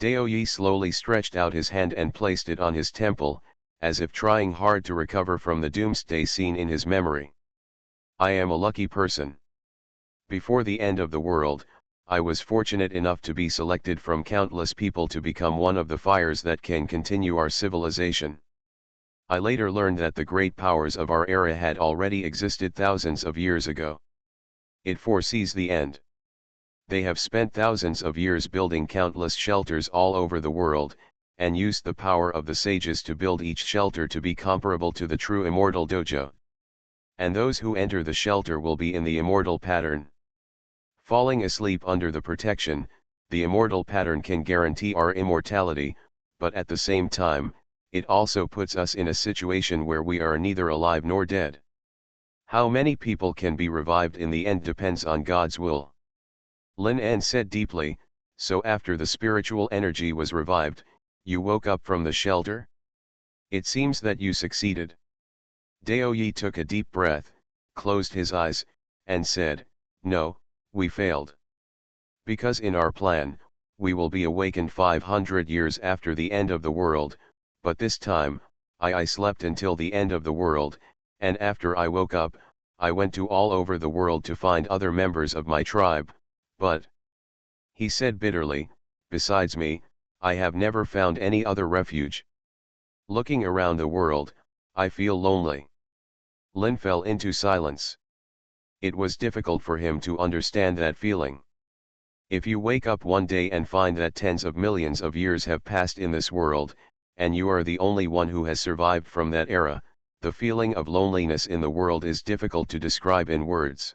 Dao Yi slowly stretched out his hand and placed it on his temple, as if trying hard to recover from the doomsday scene in his memory. "I am a lucky person. Before the end of the world, I was fortunate enough to be selected from countless people to become one of the fires that can continue our civilization. I later learned that the great powers of our era had already existed thousands of years ago. It foresees the end. They have spent thousands of years building countless shelters all over the world, and used the power of the sages to build each shelter to be comparable to the true immortal dojo. And those who enter the shelter will be in the immortal pattern. Falling asleep under the protection, the immortal pattern can guarantee our immortality, but at the same time, it also puts us in a situation where we are neither alive nor dead. How many people can be revived in the end depends on God's will. Lin An said deeply, so after the spiritual energy was revived, you woke up from the shelter? It seems that you succeeded. Dao Yi took a deep breath, closed his eyes, and said, no, we failed. Because in our plan, we will be awakened 500 years after the end of the world, but this time, I slept until the end of the world, and after I woke up, I went to all over the world to find other members of my tribe, but, he said bitterly, besides me, I have never found any other refuge. Looking around the world, I feel lonely. Lin fell into silence. It was difficult for him to understand that feeling. If you wake up one day and find that tens of millions of years have passed in this world, and you are the only one who has survived from that era, the feeling of loneliness in the world is difficult to describe in words.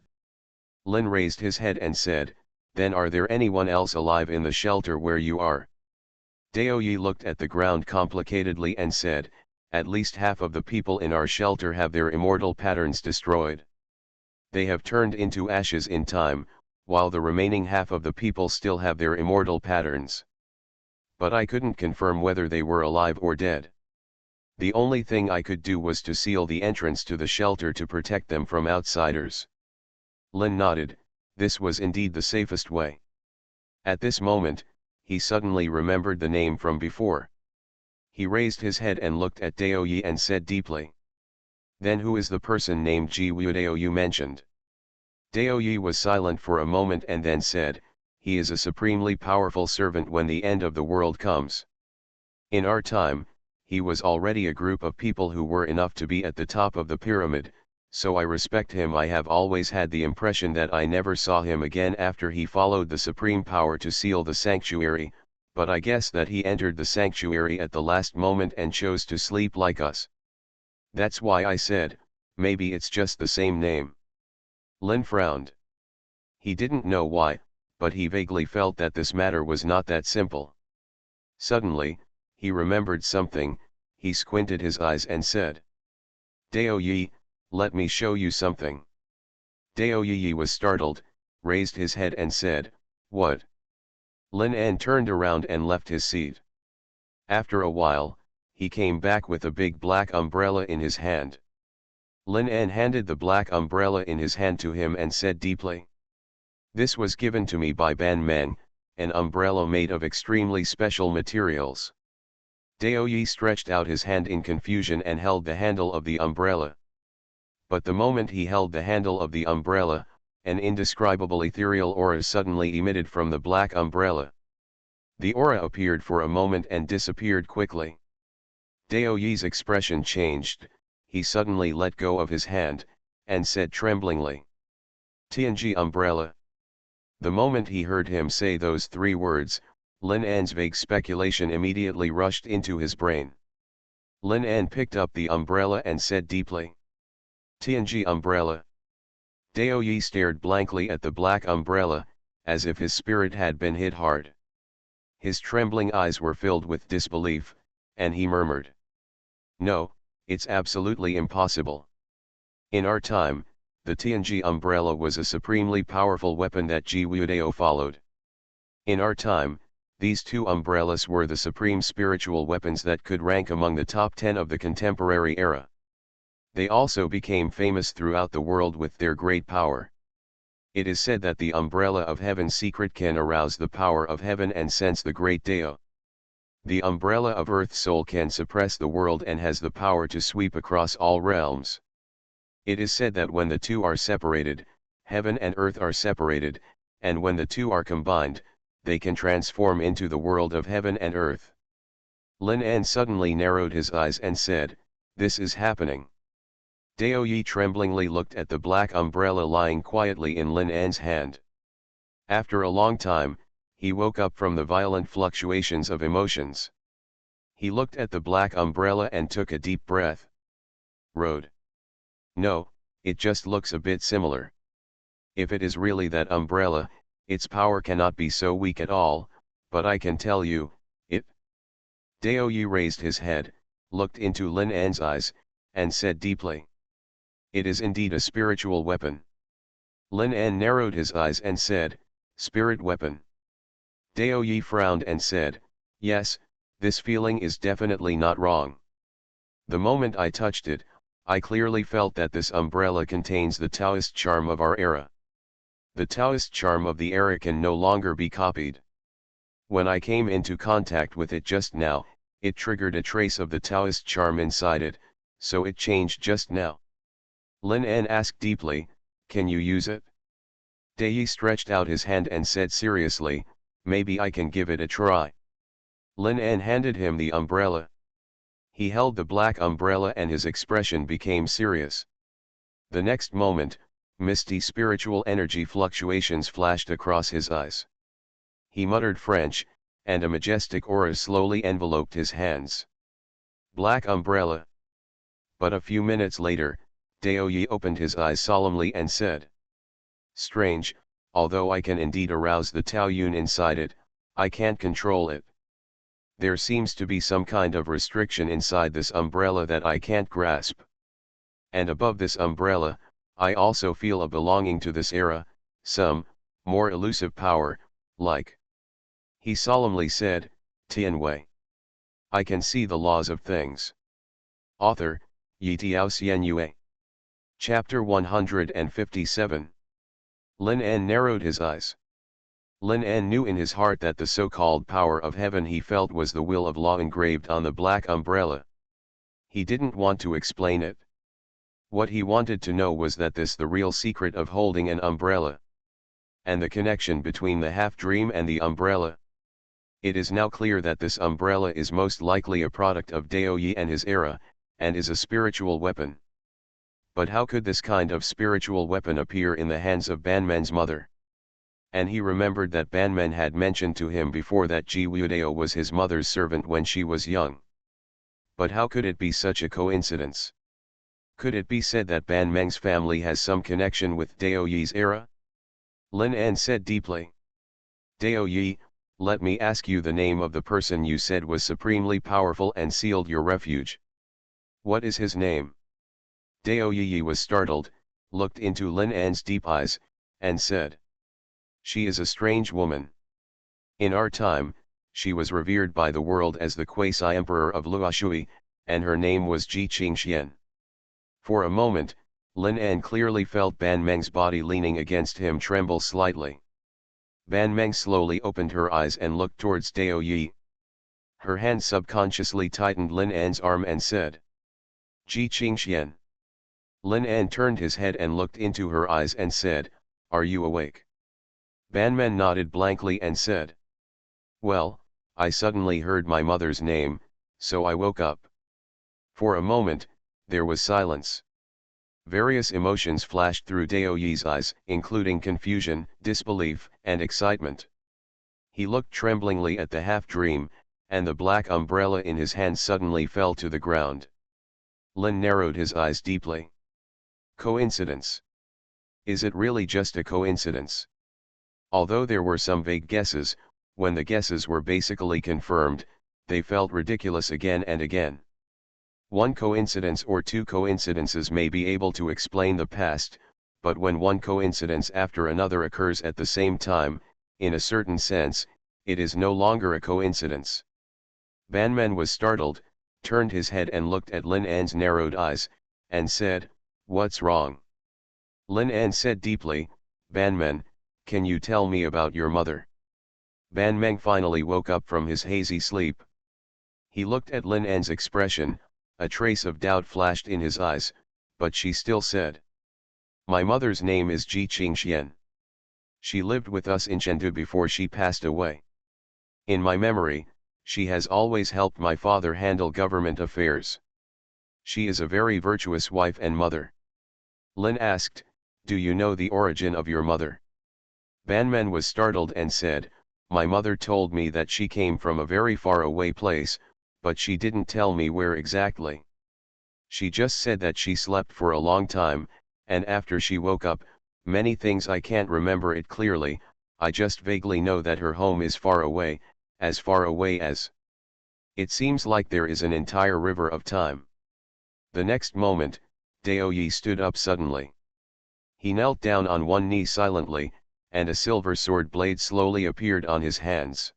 Lin raised his head and said, then are there anyone else alive in the shelter where you are? Dao Yi looked at the ground complicatedly and said, at least half of the people in our shelter have their immortal patterns destroyed. They have turned into ashes in time, while the remaining half of the people still have their immortal patterns. But I couldn't confirm whether they were alive or dead. The only thing I could do was to seal the entrance to the shelter to protect them from outsiders. Lin nodded, this was indeed the safest way. At this moment, he suddenly remembered the name from before. He raised his head and looked at Dao Yi and said deeply. Then who is the person named Ji Wu Dao you mentioned? Dao Yi was silent for a moment and then said, he is a supremely powerful servant when the end of the world comes. In our time, he was already a group of people who were enough to be at the top of the pyramid, so I respect him. I have always had the impression that I never saw him again after he followed the supreme power to seal the sanctuary, but I guess that he entered the sanctuary at the last moment and chose to sleep like us. That's why I said, maybe it's just the same name. Lin frowned. He didn't know why, but he vaguely felt that this matter was not that simple. Suddenly, he remembered something, he squinted his eyes and said. Dao Yi, let me show you something. Dao Yi was startled, raised his head and said, what? Lin An turned around and left his seat. After a while, he came back with a big black umbrella in his hand. Lin An handed the black umbrella in his hand to him and said deeply. This was given to me by Ban Meng, an umbrella made of extremely special materials. Dao Yi stretched out his hand in confusion and held the handle of the umbrella. But the moment he held the handle of the umbrella, an indescribable ethereal aura suddenly emitted from the black umbrella. The aura appeared for a moment and disappeared quickly. Dao Yi's expression changed, he suddenly let go of his hand, and said tremblingly. Tianji umbrella. The moment he heard him say those three words, Lin An's vague speculation immediately rushed into his brain. Lin An picked up the umbrella and said deeply. Tianji umbrella. Dao Yi stared blankly at the black umbrella, as if his spirit had been hit hard. His trembling eyes were filled with disbelief, and he murmured. No, it's absolutely impossible. In our time, the Tianji umbrella was a supremely powerful weapon that Ji Wu Dao followed. In our time, these two umbrellas were the supreme spiritual weapons that could rank among the top 10 of the contemporary era. They also became famous throughout the world with their great power. It is said that the umbrella of heaven's secret can arouse the power of heaven and sense the great Dao. The umbrella of earth's soul can suppress the world and has the power to sweep across all realms. It is said that when the two are separated, heaven and earth are separated, and when the two are combined, they can transform into the world of heaven and earth. Lin An suddenly narrowed his eyes and said, this is happening. Dao Yi tremblingly looked at the black umbrella lying quietly in Lin An's hand. After a long time, he woke up from the violent fluctuations of emotions. He looked at the black umbrella and took a deep breath. Road. No, it just looks a bit similar. If it is really that umbrella, its power cannot be so weak at all, but I can tell you, it. Dao Yi raised his head, looked into Lin An's eyes, and said deeply. It is indeed a spiritual weapon. Lin An narrowed his eyes and said, spirit weapon. Dao Yi frowned and said, yes, this feeling is definitely not wrong. The moment I touched it, I clearly felt that this umbrella contains the Taoist charm of our era. The Taoist charm of the era can no longer be copied. When I came into contact with it just now, it triggered a trace of the Taoist charm inside it, so it changed just now. Lin An asked deeply, can you use it? Dao Yi stretched out his hand and said seriously, maybe I can give it a try. Lin An handed him the umbrella. He held the black umbrella and his expression became serious. The next moment, misty spiritual energy fluctuations flashed across his eyes. He muttered French, and a majestic aura slowly enveloped his hands. Black umbrella. But a few minutes later, Dao Yi opened his eyes solemnly and said. Strange, although I can indeed arouse the Tao Yun inside it, I can't control it. There seems to be some kind of restriction inside this umbrella that I can't grasp. And above this umbrella, I also feel a belonging to this era, some, more elusive power, like. He solemnly said, Tianwei. I can see the laws of things. Author, Yi Tiao Xianyue. Chapter 157. Lin An narrowed his eyes. Lin An knew in his heart that the so-called power of heaven he felt was the will of law engraved on the black umbrella. He didn't want to explain it. What he wanted to know was that this the real secret of holding an umbrella. And the connection between the half-dream and the umbrella. It is now clear that this umbrella is most likely a product of Dao Yi and his era, and is a spiritual weapon. But how could this kind of spiritual weapon appear in the hands of Banmen's mother? And he remembered that Banmen had mentioned to him before that Ji Wudao was his mother's servant when she was young. But how could it be such a coincidence? Could it be said that Banmeng's family has some connection with Dao Yi's era? Lin An said deeply. Dao Yi, let me ask you the name of the person you said was supremely powerful and sealed your refuge. What is his name? Dao Yi was startled, looked into Lin An's deep eyes, and said. She is a strange woman. In our time, she was revered by the world as the quasi-emperor of Luoshui, and her name was Ji Qingxian. For a moment, Lin An clearly felt Ban Meng's body leaning against him tremble slightly. Ban Meng slowly opened her eyes and looked towards Dao Yi. Her hand subconsciously tightened Lin An's arm and said. Ji Qingxian. Lin An turned his head and looked into her eyes and said, are you awake? Banmen nodded blankly and said. Well, I suddenly heard my mother's name, so I woke up. For a moment, there was silence. Various emotions flashed through Dao Yi's eyes, including confusion, disbelief, and excitement. He looked tremblingly at the half-dream, and the black umbrella in his hand suddenly fell to the ground. Lin narrowed his eyes deeply. Coincidence. Is it really just a coincidence? Although there were some vague guesses, when the guesses were basically confirmed, they felt ridiculous again and again. One coincidence or two coincidences may be able to explain the past, but when one coincidence after another occurs at the same time, in a certain sense, it is no longer a coincidence. Banmen was startled, turned his head and looked at Lin An's narrowed eyes, and said, what's wrong? Lin An said deeply, Banmen, can you tell me about your mother? Ban Meng finally woke up from his hazy sleep. He looked at Lin An's expression, a trace of doubt flashed in his eyes, but she still said. My mother's name is Ji Qingxian. She lived with us in Chengdu before she passed away. In my memory, she has always helped my father handle government affairs. She is a very virtuous wife and mother. Lin asked, do you know the origin of your mother? Banmen was startled and said, my mother told me that she came from a very far away place, but she didn't tell me where exactly. She just said that she slept for a long time, and after she woke up, many things I can't remember it clearly, I just vaguely know that her home is far away as. It seems like there is an entire river of time. The next moment, Dao Yi stood up suddenly. He knelt down on one knee silently, and a silver sword blade slowly appeared on his hands.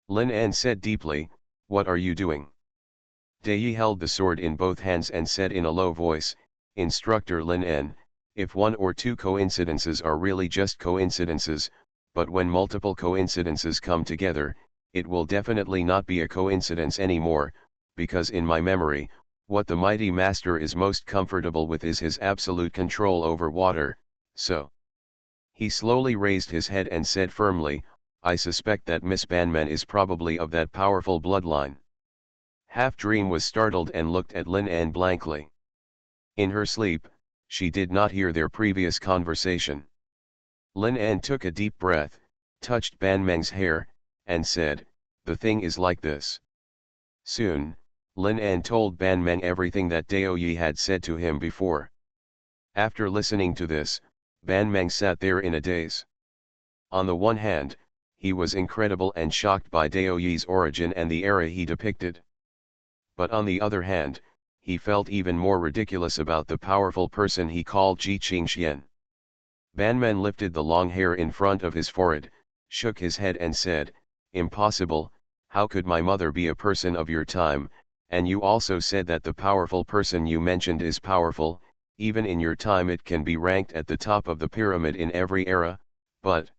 Lin An said deeply, "What are you doing?" Dao Yi held the sword in both hands and said in a low voice, "Instructor Lin An, if one or two coincidences are really just coincidences, but when multiple coincidences come together, it will definitely not be a coincidence anymore, because in my memory, what the mighty master is most comfortable with is his absolute control over water, so." He slowly raised his head and said firmly, "I suspect that Miss Banman is probably of that powerful bloodline." Half Dream was startled and looked at Lin An blankly. In her sleep, she did not hear their previous conversation. Lin An took a deep breath, touched Ban Meng's hair, and said, "The thing is like this." Soon, Lin An told Ban Meng everything that Dao Yi had said to him before. After listening to this, Ban Meng sat there in a daze. On the one hand, he was incredible and shocked by Dao Yi's origin and the era he depicted. But on the other hand, he felt even more ridiculous about the powerful person he called Ji Qingxian. Ban Meng lifted the long hair in front of his forehead, shook his head and said, "Impossible, how could my mother be a person of your time, and you also said that the powerful person you mentioned is powerful, even in your time it can be ranked at the top of the pyramid in every era, but..."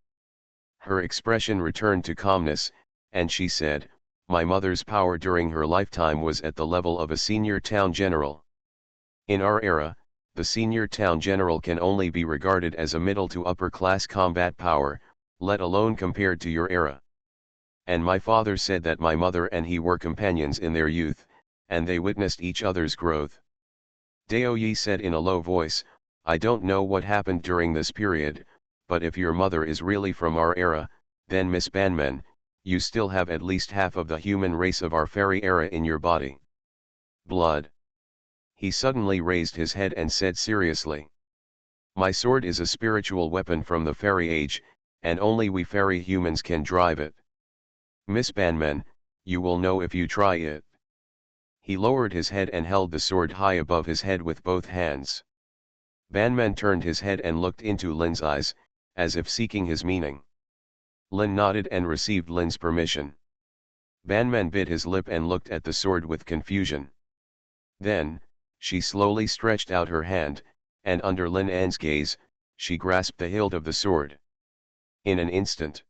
Her expression returned to calmness, and she said, "My mother's power during her lifetime was at the level of a senior town general. In our era, the senior town general can only be regarded as a middle to upper class combat power, let alone compared to your era. And my father said that my mother and he were companions in their youth, and they witnessed each other's growth." Dao Yi said in a low voice, "I don't know what happened during this period, but if your mother is really from our era, then Miss Banmen, you still have at least half of the human race of our fairy era in your body." Blood. He suddenly raised his head and said seriously, "My sword is a spiritual weapon from the fairy age, and only we fairy humans can drive it. Miss Banmen, you will know if you try it." He lowered his head and held the sword high above his head with both hands. Banmen turned his head and looked into Lin's eyes, as if seeking his meaning. Lin nodded and received Lin's permission. Banmen bit his lip and looked at the sword with confusion. Then, she slowly stretched out her hand, and under Lin An's gaze, she grasped the hilt of the sword. In an instant,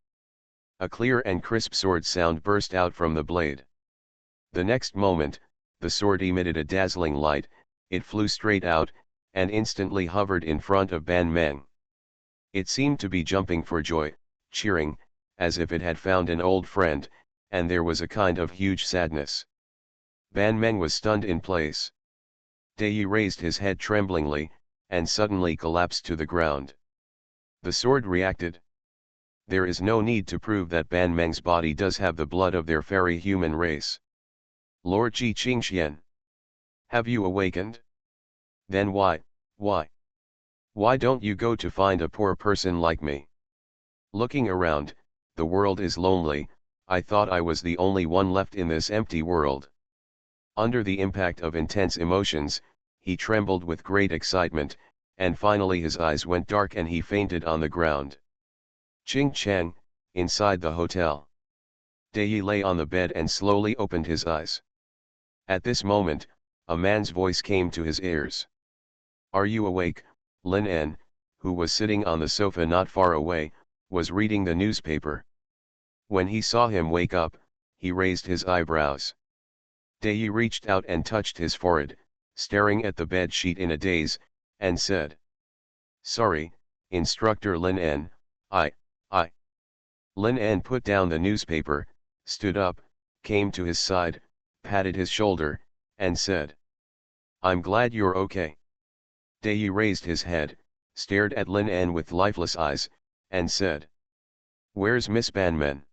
a clear and crisp sword sound burst out from the blade. The next moment, the sword emitted a dazzling light, it flew straight out, and instantly hovered in front of Ban Meng. It seemed to be jumping for joy, cheering, as if it had found an old friend, and there was a kind of huge sadness. Ban Meng was stunned in place. Dao Yi raised his head tremblingly, and suddenly collapsed to the ground. The sword reacted. There is no need to prove that Ban Meng's body does have the blood of their fairy human race. Lord Ji Qingxian. Have you awakened? Then why don't you go to find a poor person like me? Looking around, the world is lonely, I thought I was the only one left in this empty world. Under the impact of intense emotions, he trembled with great excitement, and finally his eyes went dark and he fainted on the ground. Ching Chang, inside the hotel. Dao Yi lay on the bed and slowly opened his eyes. At this moment, a man's voice came to his ears. "Are you awake?" Lin An, who was sitting on the sofa not far away, was reading the newspaper. When he saw him wake up, he raised his eyebrows. Dao Yi reached out and touched his forehead, staring at the bed sheet in a daze, and said, "Sorry, Instructor Lin An, I. Lin An put down the newspaper, stood up, came to his side, patted his shoulder, and said, "I'm glad you're okay." Dao Yi raised his head, stared at Lin An with lifeless eyes, and said, "Where's Miss Banmen?"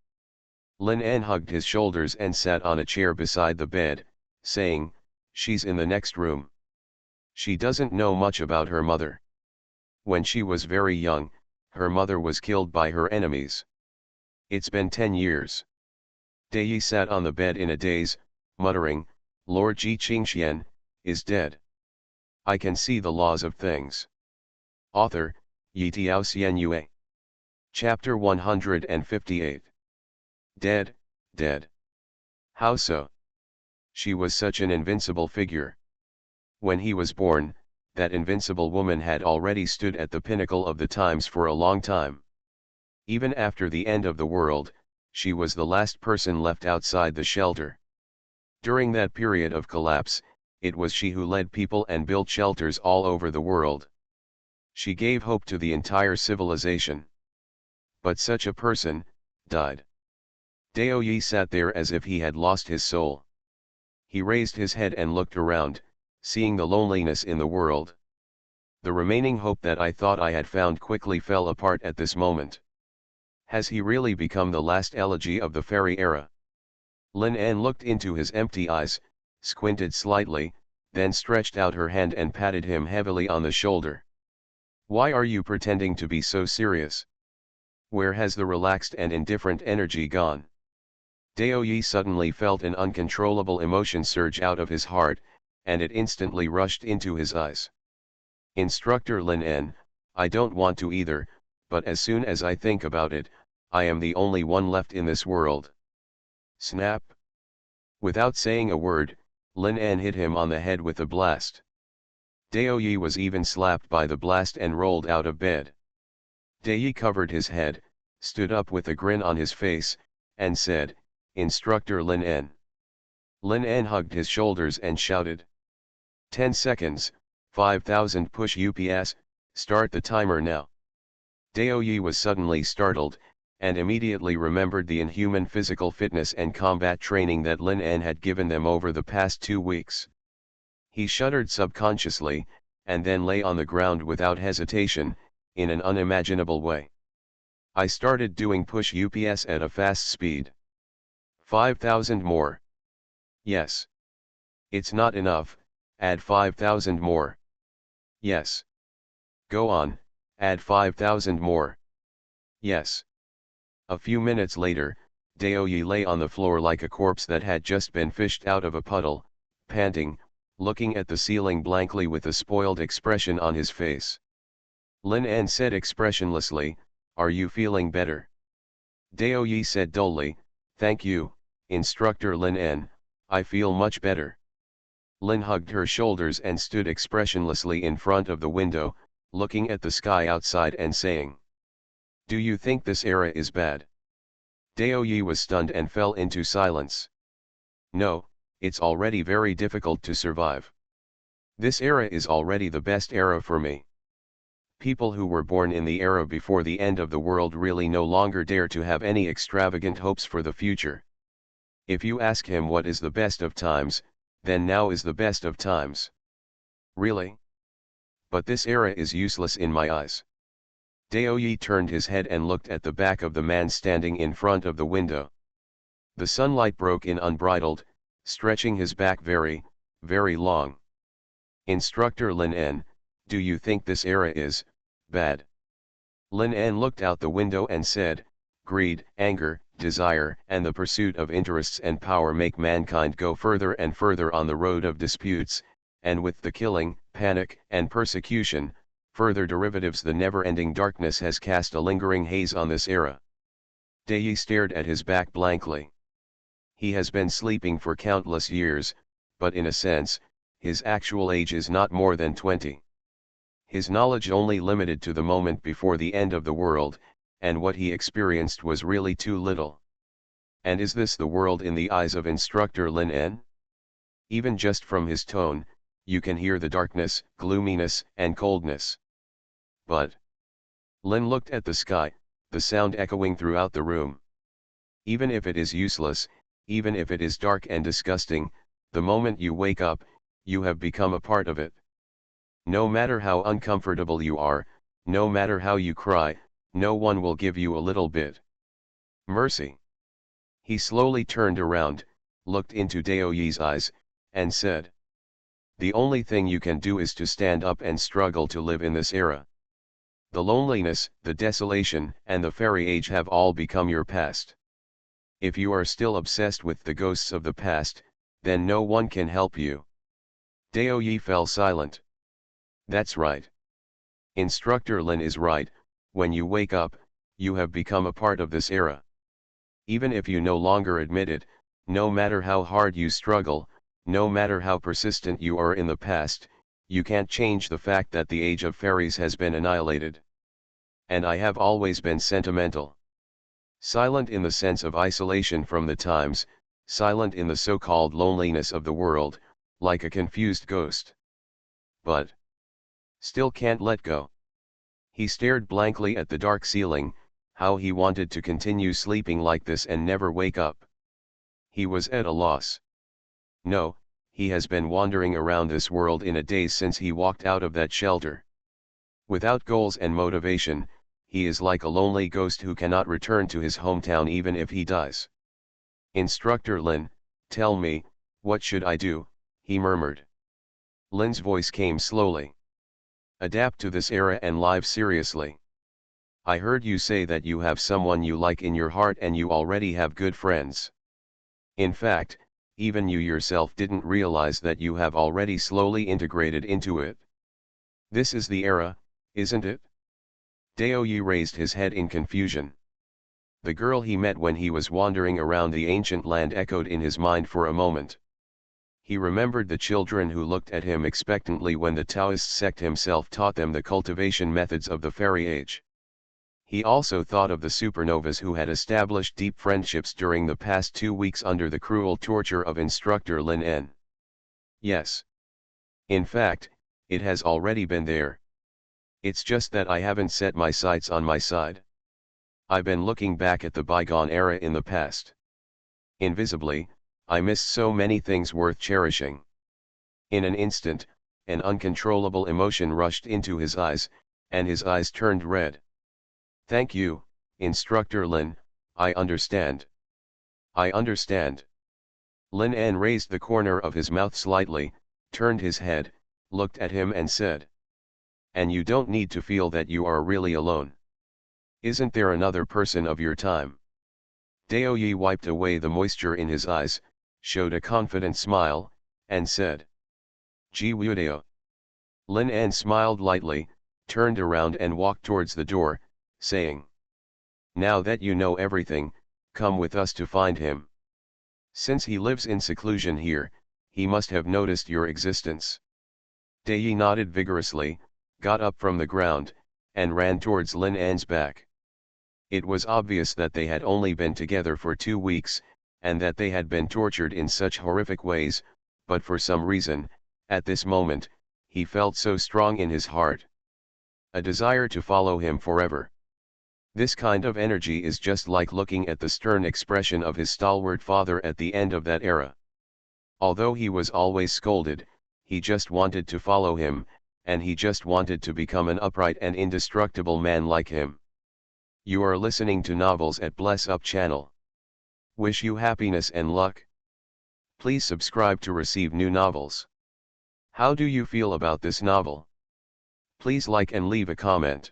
Lin An hugged his shoulders and sat on a chair beside the bed, saying, "She's in the next room. She doesn't know much about her mother. When she was very young, her mother was killed by her enemies. It's been 10 years. Dai sat on the bed in a daze, muttering, Lord Ji Qingxian is dead. I can see the laws of things. Author, Yi Tiao Xianyue. Chapter 158. Dead, dead. How so? She was such an invincible figure. When he was born, that invincible woman had already stood at the pinnacle of the times for a long time. Even after the end of the world, she was the last person left outside the shelter. During that period of collapse, it was she who led people and built shelters all over the world. She gave hope to the entire civilization. But such a person died. Dao Yi sat there as if he had lost his soul. He raised his head and looked around, seeing the loneliness in the world. The remaining hope that I thought I had found quickly fell apart at this moment. Has he really become the last elegy of the fairy era? Lin An looked into his empty eyes, squinted slightly, then stretched out her hand and patted him heavily on the shoulder. Why are you pretending to be so serious? Where has the relaxed and indifferent energy gone? Dao Yi suddenly felt an uncontrollable emotion surge out of his heart, and it instantly rushed into his eyes. Instructor Lin En, I don't want to either, but as soon as I think about it, I am the only one left in this world. Snap! Without saying a word, Lin En hit him on the head with a blast. Dao Yi was even slapped by the blast and rolled out of bed. Dai Yi covered his head, stood up with a grin on his face, and said, Instructor Lin En. Lin En hugged his shoulders and shouted. 10 seconds, 5000 push UPS, start the timer now. Dao Yi was suddenly startled, and immediately remembered the inhuman physical fitness and combat training that Lin En had given them over the past 2 weeks. He shuddered subconsciously, and then lay on the ground without hesitation, in an unimaginable way. I started doing push UPS at a fast speed. 5000 more. Yes. It's not enough, add 5000 more. Yes. Go on, add 5000 more. Yes. A few minutes later, Dao Yi lay on the floor like a corpse that had just been fished out of a puddle, panting, looking at the ceiling blankly with a spoiled expression on his face. Lin En said expressionlessly, Are you feeling better? Dao Yi said dully, Thank you, Instructor Lin En, I feel much better. Lin hugged her shoulders and stood expressionlessly in front of the window, looking at the sky outside and saying, Do you think this era is bad? Dao Yi was stunned and fell into silence. No, it's already very difficult to survive. This era is already the best era for me. People who were born in the era before the end of the world really no longer dare to have any extravagant hopes for the future. If you ask him what is the best of times, then now is the best of times. Really? But this era is useless in my eyes. Dao Yi turned his head and looked at the back of the man standing in front of the window. The sunlight broke in unbridled, stretching his back very, very long. Instructor Lin En, do you think this era is bad? Lin En looked out the window and said, Greed, anger, desire, and the pursuit of interests and power make mankind go further and further on the road of disputes, and with the killing, panic, and persecution, further derivatives, the never-ending darkness has cast a lingering haze on this era. Dai Yi stared at his back blankly. He has been sleeping for countless years, but in a sense, his actual age is not more than 20. His knowledge only limited to the moment before the end of the world, and what he experienced was really too little. And is this the world in the eyes of Instructor Lin En? Even just from his tone, you can hear the darkness, gloominess, and coldness. But Lin looked at the sky, the sound echoing throughout the room. Even if it is useless, even if it is dark and disgusting, the moment you wake up, you have become a part of it. No matter how uncomfortable you are, no matter how you cry, no one will give you a little bit mercy. He slowly turned around, looked into Dao Yi's eyes, and said, The only thing you can do is to stand up and struggle to live in this era. The loneliness, the desolation, and the fairy age have all become your past. If you are still obsessed with the ghosts of the past, then no one can help you. Dao Yi fell silent. That's right. Instructor Lin is right. When you wake up, you have become a part of this era. Even if you no longer admit it, no matter how hard you struggle, no matter how persistent you are in the past, you can't change the fact that the age of fairies has been annihilated. And I have always been sentimental. Silent in the sense of isolation from the times, silent in the so-called loneliness of the world, like a confused ghost. But still can't let go. He stared blankly at the dark ceiling. How he wanted to continue sleeping like this and never wake up. He was at a loss. No, he has been wandering around this world in a daze since he walked out of that shelter. Without goals and motivation, he is like a lonely ghost who cannot return to his hometown even if he does. Instructor Lin, tell me, what should I do? He murmured. Lin's voice came slowly. Adapt to this era and live seriously. I heard you say that you have someone you like in your heart and you already have good friends. In fact, even you yourself didn't realize that you have already slowly integrated into it. This is the era, isn't it? Dao Yi raised his head in confusion. The girl he met when he was wandering around the ancient land echoed in his mind for a moment. He remembered the children who looked at him expectantly when the Taoist sect himself taught them the cultivation methods of the fairy age. He also thought of the supernovas who had established deep friendships during the past 2 weeks under the cruel torture of Instructor Lin N. Yes. In fact, it has already been there. It's just that I haven't set my sights on my side. I've been looking back at the bygone era in the past. Invisibly, I missed so many things worth cherishing. In an instant, an uncontrollable emotion rushed into his eyes, and his eyes turned red. Thank you, Instructor Lin, I understand. I understand. Lin An raised the corner of his mouth slightly, turned his head, looked at him and said. And you don't need to feel that you are really alone. Isn't there another person of your time? Dao Yi wiped away the moisture in his eyes, showed a confident smile, and said. Ji Wudao. Lin An smiled lightly, turned around and walked towards the door, saying. Now that you know everything, come with us to find him. Since he lives in seclusion here, he must have noticed your existence. Dao Yi nodded vigorously, got up from the ground, and ran towards Lin An's back. It was obvious that they had only been together for 2 weeks, and that they had been tortured in such horrific ways, but for some reason, at this moment, he felt so strong in his heart. A desire to follow him forever. This kind of energy is just like looking at the stern expression of his stalwart father at the end of that era. Although he was always scolded, he just wanted to follow him, and he just wanted to become an upright and indestructible man like him. You are listening to Novels at Bless Up channel. Wish you happiness and luck. Please subscribe to receive new novels. How do you feel about this novel? Please like and leave a comment.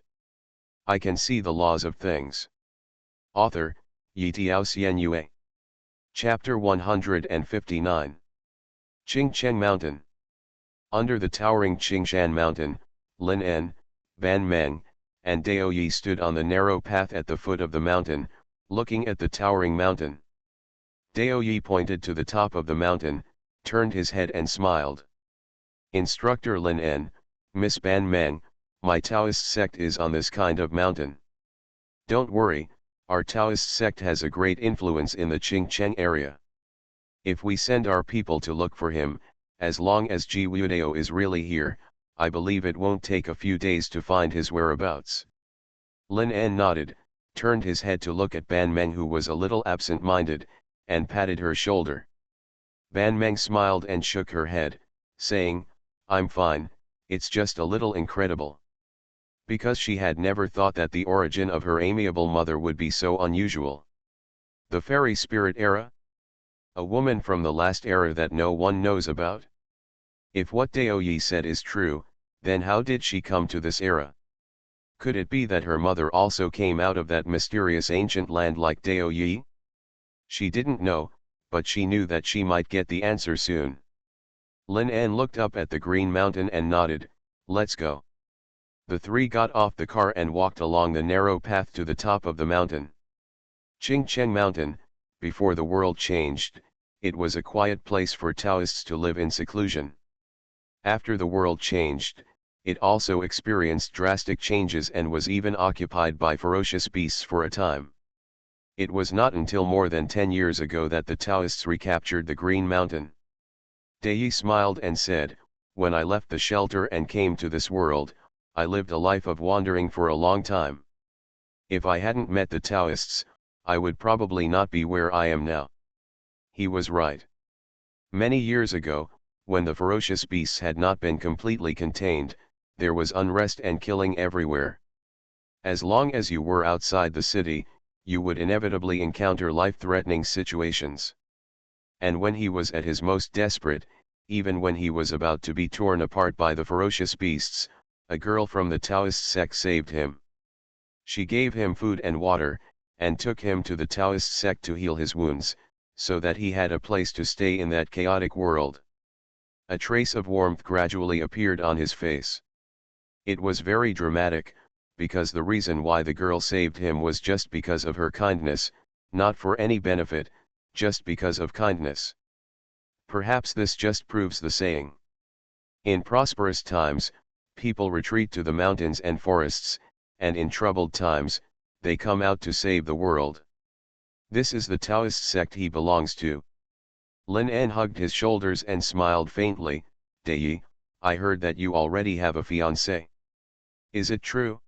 I can see the laws of things. Author, Yitiao Xuanhuan. Chapter 159. Qingcheng Mountain. Under the towering Qingshan Mountain, Lin En, Ban Meng, and Dao Yi stood on the narrow path at the foot of the mountain, looking at the towering mountain. Dao Yi pointed to the top of the mountain, turned his head and smiled. Instructor Lin En, Miss Ban Meng, my Taoist sect is on this kind of mountain. Don't worry, our Taoist sect has a great influence in the Qingcheng area. If we send our people to look for him, as long as Ji Wudao is really here, I believe it won't take a few days to find his whereabouts. Lin En nodded, turned his head to look at Ban Meng who was a little absent-minded, and patted her shoulder. Ban Meng smiled and shook her head, saying, I'm fine, it's just a little incredible. Because she had never thought that the origin of her amiable mother would be so unusual. The fairy spirit era? A woman from the last era that no one knows about? If what Dao Yi said is true, then how did she come to this era? Could it be that her mother also came out of that mysterious ancient land like Dao Yi? She didn't know, but she knew that she might get the answer soon. Lin En looked up at the green mountain and nodded, "Let's go." The three got off the car and walked along the narrow path to the top of the mountain. Qingcheng Mountain, before the world changed, it was a quiet place for Taoists to live in seclusion. After the world changed, it also experienced drastic changes and was even occupied by ferocious beasts for a time. It was not until more than 10 years ago that the Taoists recaptured the Green Mountain. Dei smiled and said, "When I left the shelter and came to this world, I lived a life of wandering for a long time. If I hadn't met the Taoists, I would probably not be where I am now." He was right. Many years ago, when the ferocious beasts had not been completely contained, there was unrest and killing everywhere. As long as you were outside the city, you would inevitably encounter life-threatening situations. And when he was at his most desperate, even when he was about to be torn apart by the ferocious beasts, a girl from the Taoist sect saved him. She gave him food and water, and took him to the Taoist sect to heal his wounds, so that he had a place to stay in that chaotic world. A trace of warmth gradually appeared on his face. It was very dramatic, because the reason why the girl saved him was just because of her kindness, not for any benefit, just because of kindness. Perhaps this just proves the saying. In prosperous times, people retreat to the mountains and forests, and in troubled times, they come out to save the world. This is the Taoist sect he belongs to. Lin En hugged his shoulders and smiled faintly. "Dei, I heard that you already have a fiancé. Is it true?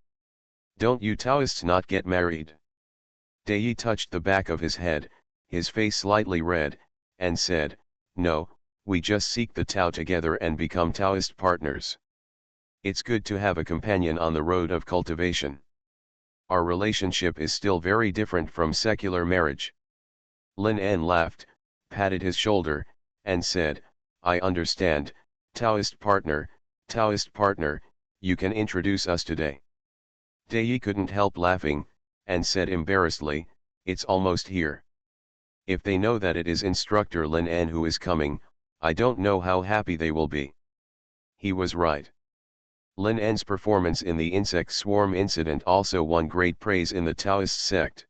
Don't you Taoists not get married?" Dei touched the back of his head, his face slightly red, and said, "No, we just seek the Tao together and become Taoist partners. It's good to have a companion on the road of cultivation. Our relationship is still very different from secular marriage." Lin En laughed, patted his shoulder, and said, "I understand, Taoist partner, you can introduce us today." Dei couldn't help laughing, and said embarrassedly, "It's almost here. If they know that it is instructor Lin En who is coming, I don't know how happy they will be." He was right. Lin En's performance in the insect swarm incident also won great praise in the Taoist sect.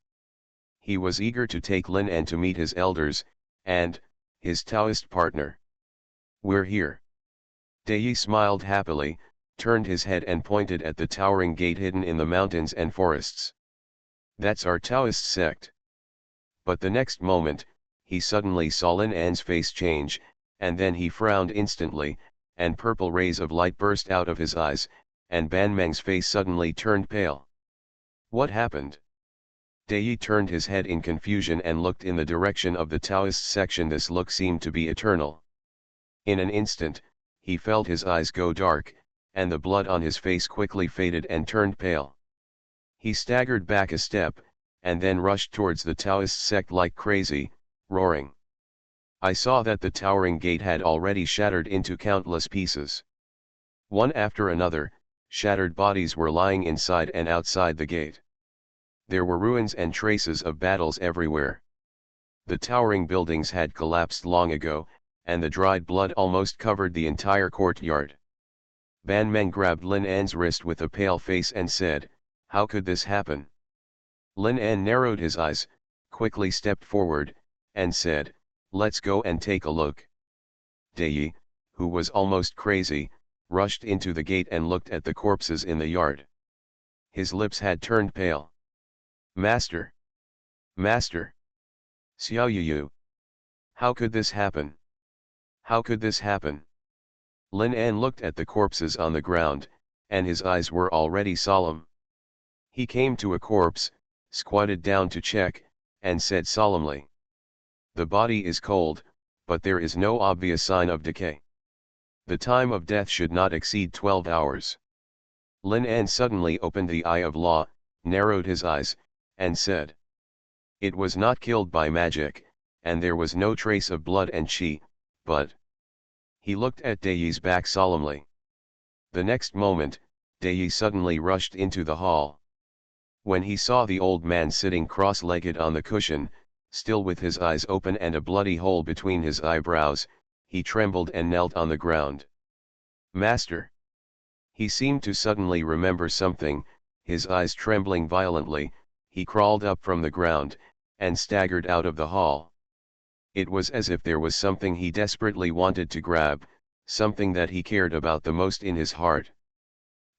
He was eager to take Lin En to meet his elders, and his Taoist partner. "We're here." Dei smiled happily, turned his head and pointed at the towering gate hidden in the mountains and forests. "That's our Taoist sect." But the next moment, he suddenly saw Lin En's face change, and then he frowned instantly, and purple rays of light burst out of his eyes, and Ban Meng's face suddenly turned pale. What happened? Dei turned his head in confusion and looked in the direction of the Taoist section. This look seemed to be eternal. In an instant, he felt his eyes go dark, and the blood on his face quickly faded and turned pale. He staggered back a step, and then rushed towards the Taoist sect like crazy, roaring. I saw that the towering gate had already shattered into countless pieces. One after another, shattered bodies were lying inside and outside the gate. There were ruins and traces of battles everywhere. The towering buildings had collapsed long ago, and the dried blood almost covered the entire courtyard. Ban Meng grabbed Lin En's wrist with a pale face and said, "How could this happen?" Lin En narrowed his eyes, quickly stepped forward, and said, "Let's go and take a look." Dei, who was almost crazy, rushed into the gate and looked at the corpses in the yard. His lips had turned pale. "Master! Master! Xiao Yu! How could this happen? How could this happen?" Lin En looked at the corpses on the ground, and his eyes were already solemn. He came to a corpse, squatted down to check, and said solemnly, "The body is cold, but there is no obvious sign of decay. The time of death should not exceed 12 hours. Lin En suddenly opened the eye of law, narrowed his eyes, and said, "It was not killed by magic, and there was no trace of blood and qi, but..." He looked at Dei's back solemnly. The next moment, Dai suddenly rushed into the hall. When he saw the old man sitting cross-legged on the cushion, still with his eyes open and a bloody hole between his eyebrows, he trembled and knelt on the ground. "Master!" He seemed to suddenly remember something, his eyes trembling violently, he crawled up from the ground, and staggered out of the hall. It was as if there was something he desperately wanted to grab, something that he cared about the most in his heart.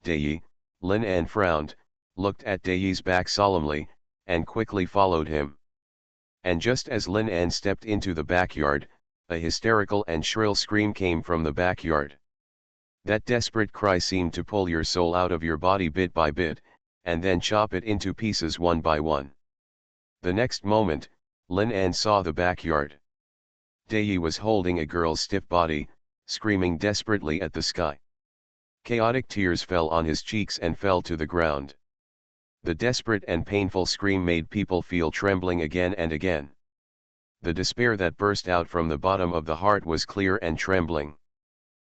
Dai, Lin An frowned, looked at Dai's back solemnly, and quickly followed him. And just as Lin An stepped into the backyard, a hysterical and shrill scream came from the backyard. That desperate cry seemed to pull your soul out of your body bit by bit, and then chop it into pieces one by one. The next moment, Lin An saw the backyard. Dai was holding a girl's stiff body, screaming desperately at the sky. Chaotic tears fell on his cheeks and fell to the ground. The desperate and painful scream made people feel trembling again and again. The despair that burst out from the bottom of the heart was clear and trembling.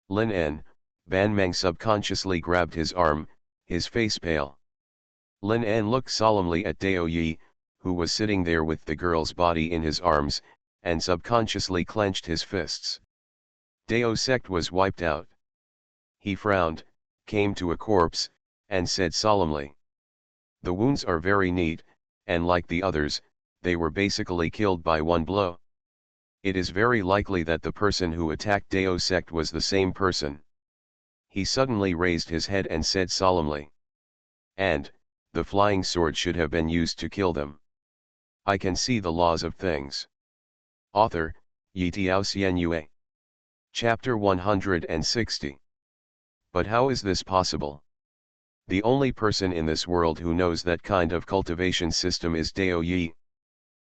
Lin En, Ban Meng subconsciously grabbed his arm, his face pale. Lin En looked solemnly at Dao Yi, who was sitting there with the girl's body in his arms, and subconsciously clenched his fists. Dao's sect was wiped out. He frowned, came to a corpse, and said solemnly, "The wounds are very neat, and like the others, they were basically killed by one blow. It is very likely that the person who attacked Dao's sect was the same person." He suddenly raised his head and said solemnly, "And, the flying sword should have been used to kill them. I can see the laws of things." Author, Yi Tiao Xuanhuan. Chapter 160. But how is this possible? The only person in this world who knows that kind of cultivation system is Dao Yi.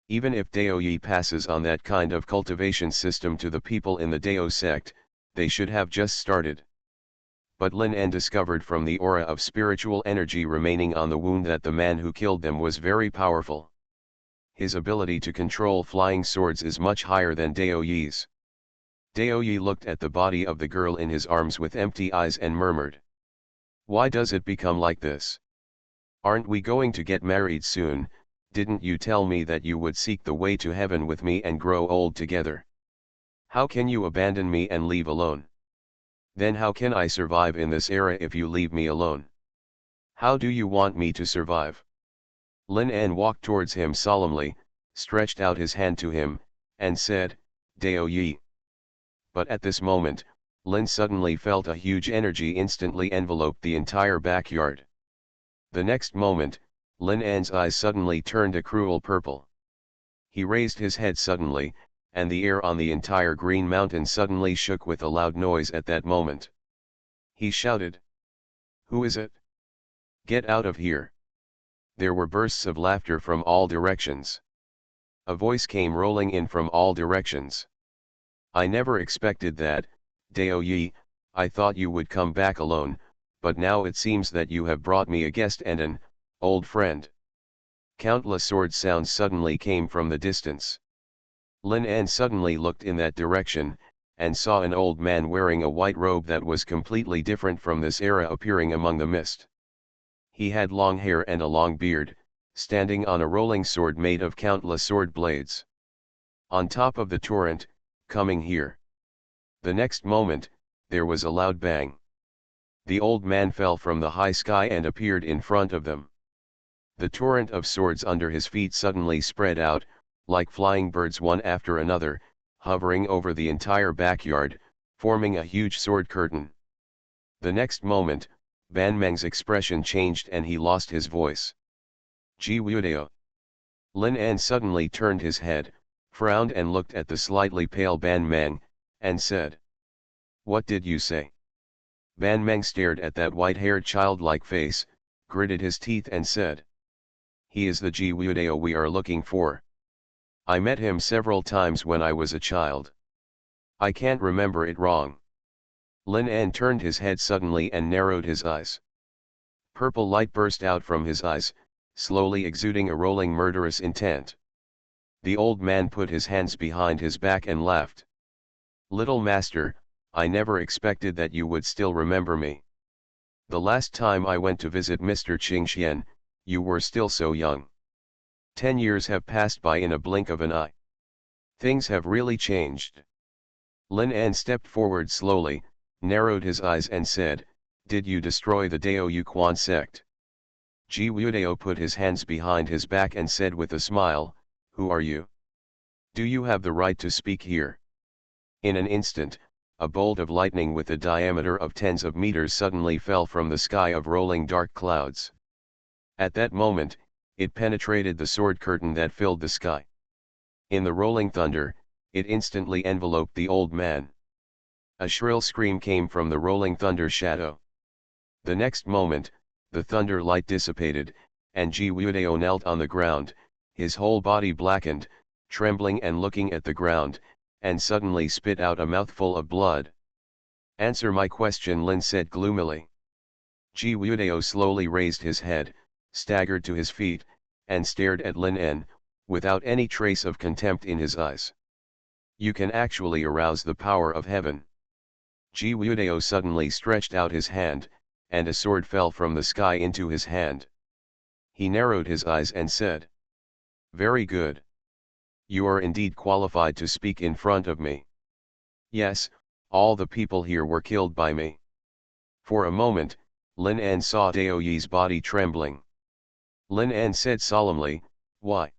Even if Dao Yi passes on that kind of cultivation system to the people in the Dao sect, they should have just started. But Lin En discovered from the aura of spiritual energy remaining on the wound that the man who killed them was very powerful. His ability to control flying swords is much higher than Dao Yi's. Dao Yi looked at the body of the girl in his arms with empty eyes and murmured, "Why does it become like this? Aren't we going to get married soon? Didn't you tell me that you would seek the way to heaven with me and grow old together? How can you abandon me and leave alone? Then how can I survive in this era if you leave me alone? How do you want me to survive?" Lin En walked towards him solemnly, stretched out his hand to him, and said, "Dao Yi." But at this moment, Lin suddenly felt a huge energy instantly envelope the entire backyard. The next moment, Lin An's eyes suddenly turned a cruel purple. He raised his head suddenly, and the air on the entire green mountain suddenly shook with a loud noise at that moment. He shouted, "Who is it? Get out of here!" There were bursts of laughter from all directions. A voice came rolling in from all directions. "I never expected that, Dao Yi. I thought you would come back alone, but now it seems that you have brought me a guest and an old friend." Countless sword sounds suddenly came from the distance. Lin An suddenly looked in that direction, and saw an old man wearing a white robe that was completely different from this era appearing among the mist. He had long hair and a long beard, standing on a rolling sword made of countless sword blades. On top of the torrent, coming here. The next moment, there was a loud bang. The old man fell from the high sky and appeared in front of them. The torrent of swords under his feet suddenly spread out, like flying birds one after another, hovering over the entire backyard, forming a huge sword curtain. The next moment, Ban Meng's expression changed and he lost his voice. "Ji Wudao." Lin An suddenly turned his head, frowned and looked at the slightly pale Ban Meng, and said, "What did you say?" Ban Meng stared at that white-haired childlike face, gritted his teeth and said, "He is the Ji Wudao we are looking for. I met him several times when I was a child. I can't remember it wrong." Lin An turned his head suddenly and narrowed his eyes. Purple light burst out from his eyes, slowly exuding a rolling murderous intent. The old man put his hands behind his back and laughed. "Little master, I never expected that you would still remember me. The last time I went to visit Mr. Qingxian, you were still so young. 10 years have passed by in a blink of an eye. Things have really changed. Lin An stepped forward slowly, narrowed his eyes and said, "Did you destroy the Dao Yu Quan sect?" Ji Wudao put his hands behind his back and said with a smile, "Who are you? Do you have the right to speak here?" In an instant, a bolt of lightning with a diameter of tens of meters suddenly fell from the sky of rolling dark clouds. At that moment, it penetrated the sword curtain that filled the sky. In the rolling thunder, it instantly enveloped the old man. A shrill scream came from the rolling thunder shadow. The next moment, the thunder light dissipated, and Ji Wudao knelt on the ground, his whole body blackened, trembling and looking at the ground, and suddenly spit out a mouthful of blood. "Answer my question," Lin said gloomily. Ji Wudao slowly raised his head, staggered to his feet, and stared at Lin En, without any trace of contempt in his eyes. "You can actually arouse the power of heaven." Ji Wudao suddenly stretched out his hand, and a sword fell from the sky into his hand. He narrowed his eyes and said, "Very good. You are indeed qualified to speak in front of me. Yes, all the people here were killed by me." For a moment, Lin An saw Dao Yi's body trembling. Lin An said solemnly, "Why?"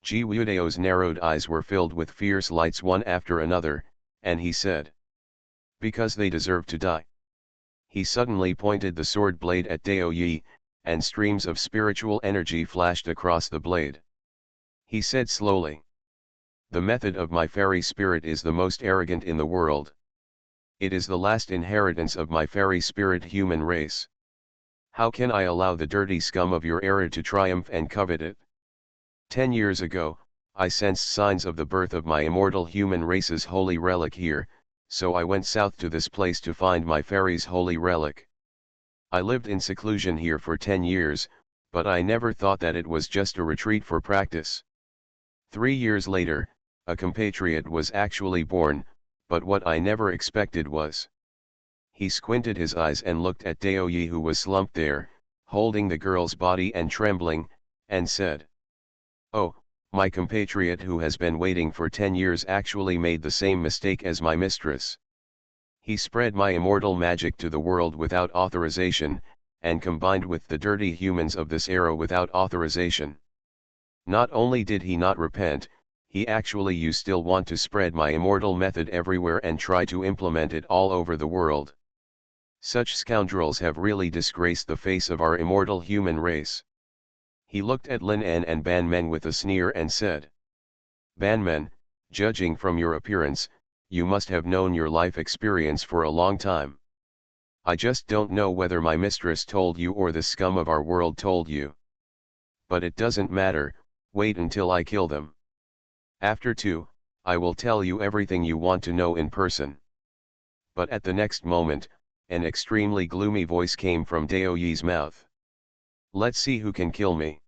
Ji Wudao's narrowed eyes were filled with fierce lights one after another, and he said, "Because they deserve to die." He suddenly pointed the sword blade at Dao Yi, and streams of spiritual energy flashed across the blade. He said slowly, "The method of my fairy spirit is the most arrogant in the world. It is the last inheritance of my fairy spirit human race. How can I allow the dirty scum of your era to triumph and covet it? 10 years ago, I sensed signs of the birth of my immortal human race's holy relic here, so I went south to this place to find my fairy's holy relic. I lived in seclusion here for 10 years, but I never thought that it was just a retreat for practice. 3 years later, a compatriot was actually born, but what I never expected was..." He squinted his eyes and looked at Dao Yi, who was slumped there, holding the girl's body and trembling, and said, "Oh, my compatriot who has been waiting for 10 years actually made the same mistake as my mistress. He spread my immortal magic to the world without authorization, and combined with the dirty humans of this era without authorization. Not only did he not repent, you still want to spread my immortal method everywhere and try to implement it all over the world. Such scoundrels have really disgraced the face of our immortal human race." He looked at Lin En and Ban Men with a sneer and said, "Ban Men, judging from your appearance, you must have known your life experience for a long time. I just don't know whether my mistress told you or the scum of our world told you. But it doesn't matter, wait until I kill them. After 2, I will tell you everything you want to know in person." But at the next moment, an extremely gloomy voice came from Dao Yi's mouth. "Let's see who can kill me."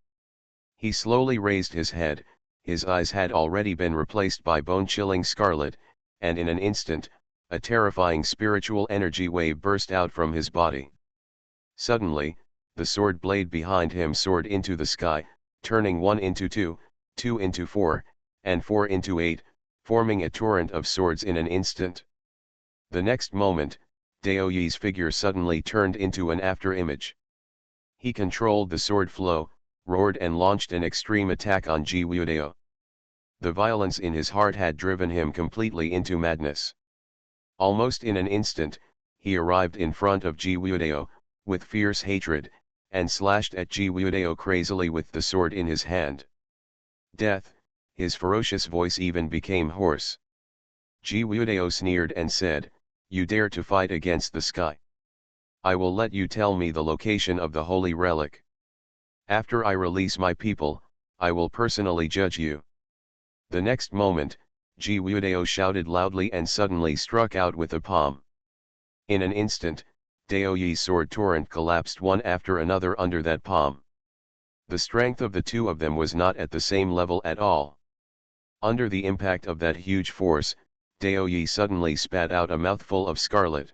He slowly raised his head, his eyes had already been replaced by bone-chilling scarlet, and in an instant, a terrifying spiritual energy wave burst out from his body. Suddenly, the sword blade behind him soared into the sky, turning 1 into 2, 2 into 4, and 4 into 8, forming a torrent of swords in an instant. The next moment, Dao Yi's figure suddenly turned into an after-image. He controlled the sword flow, roared and launched an extreme attack on Ji Wudao. The violence in his heart had driven him completely into madness. Almost in an instant, he arrived in front of Ji Wudao, with fierce hatred, and slashed at Ji Wudao crazily with the sword in his hand. "Death!" His ferocious voice even became hoarse. Ji Wudao sneered and said, "You dare to fight against the sky? I will let you tell me the location of the holy relic. After I release my people, I will personally judge you." The next moment, Ji Wudao shouted loudly and suddenly struck out with a palm. In an instant, Dao Yi's sword torrent collapsed one after another under that palm. The strength of the two of them was not at the same level at all. Under the impact of that huge force, Dao Yi suddenly spat out a mouthful of scarlet.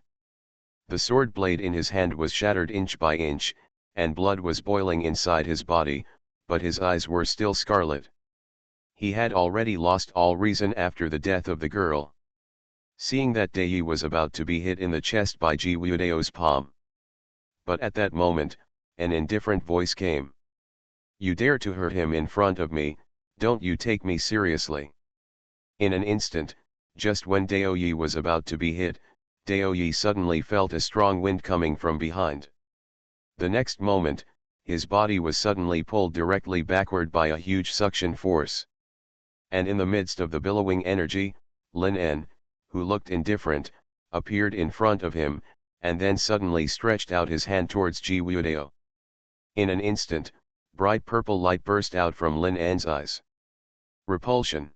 The sword blade in his hand was shattered inch by inch, and blood was boiling inside his body, but his eyes were still scarlet. He had already lost all reason after the death of the girl. Seeing that Dei was about to be hit in the chest by Ji Wudeo's palm. But at that moment, an indifferent voice came. "You dare to hurt him in front of me, don't you take me seriously." In an instant, just when Dao Yi was about to be hit, Dao Yi suddenly felt a strong wind coming from behind. The next moment, his body was suddenly pulled directly backward by a huge suction force. And in the midst of the billowing energy, Lin En, who looked indifferent, appeared in front of him, and then suddenly stretched out his hand towards Ji Wudeo. In an instant, bright purple light burst out from Lin En's eyes. Repulsion.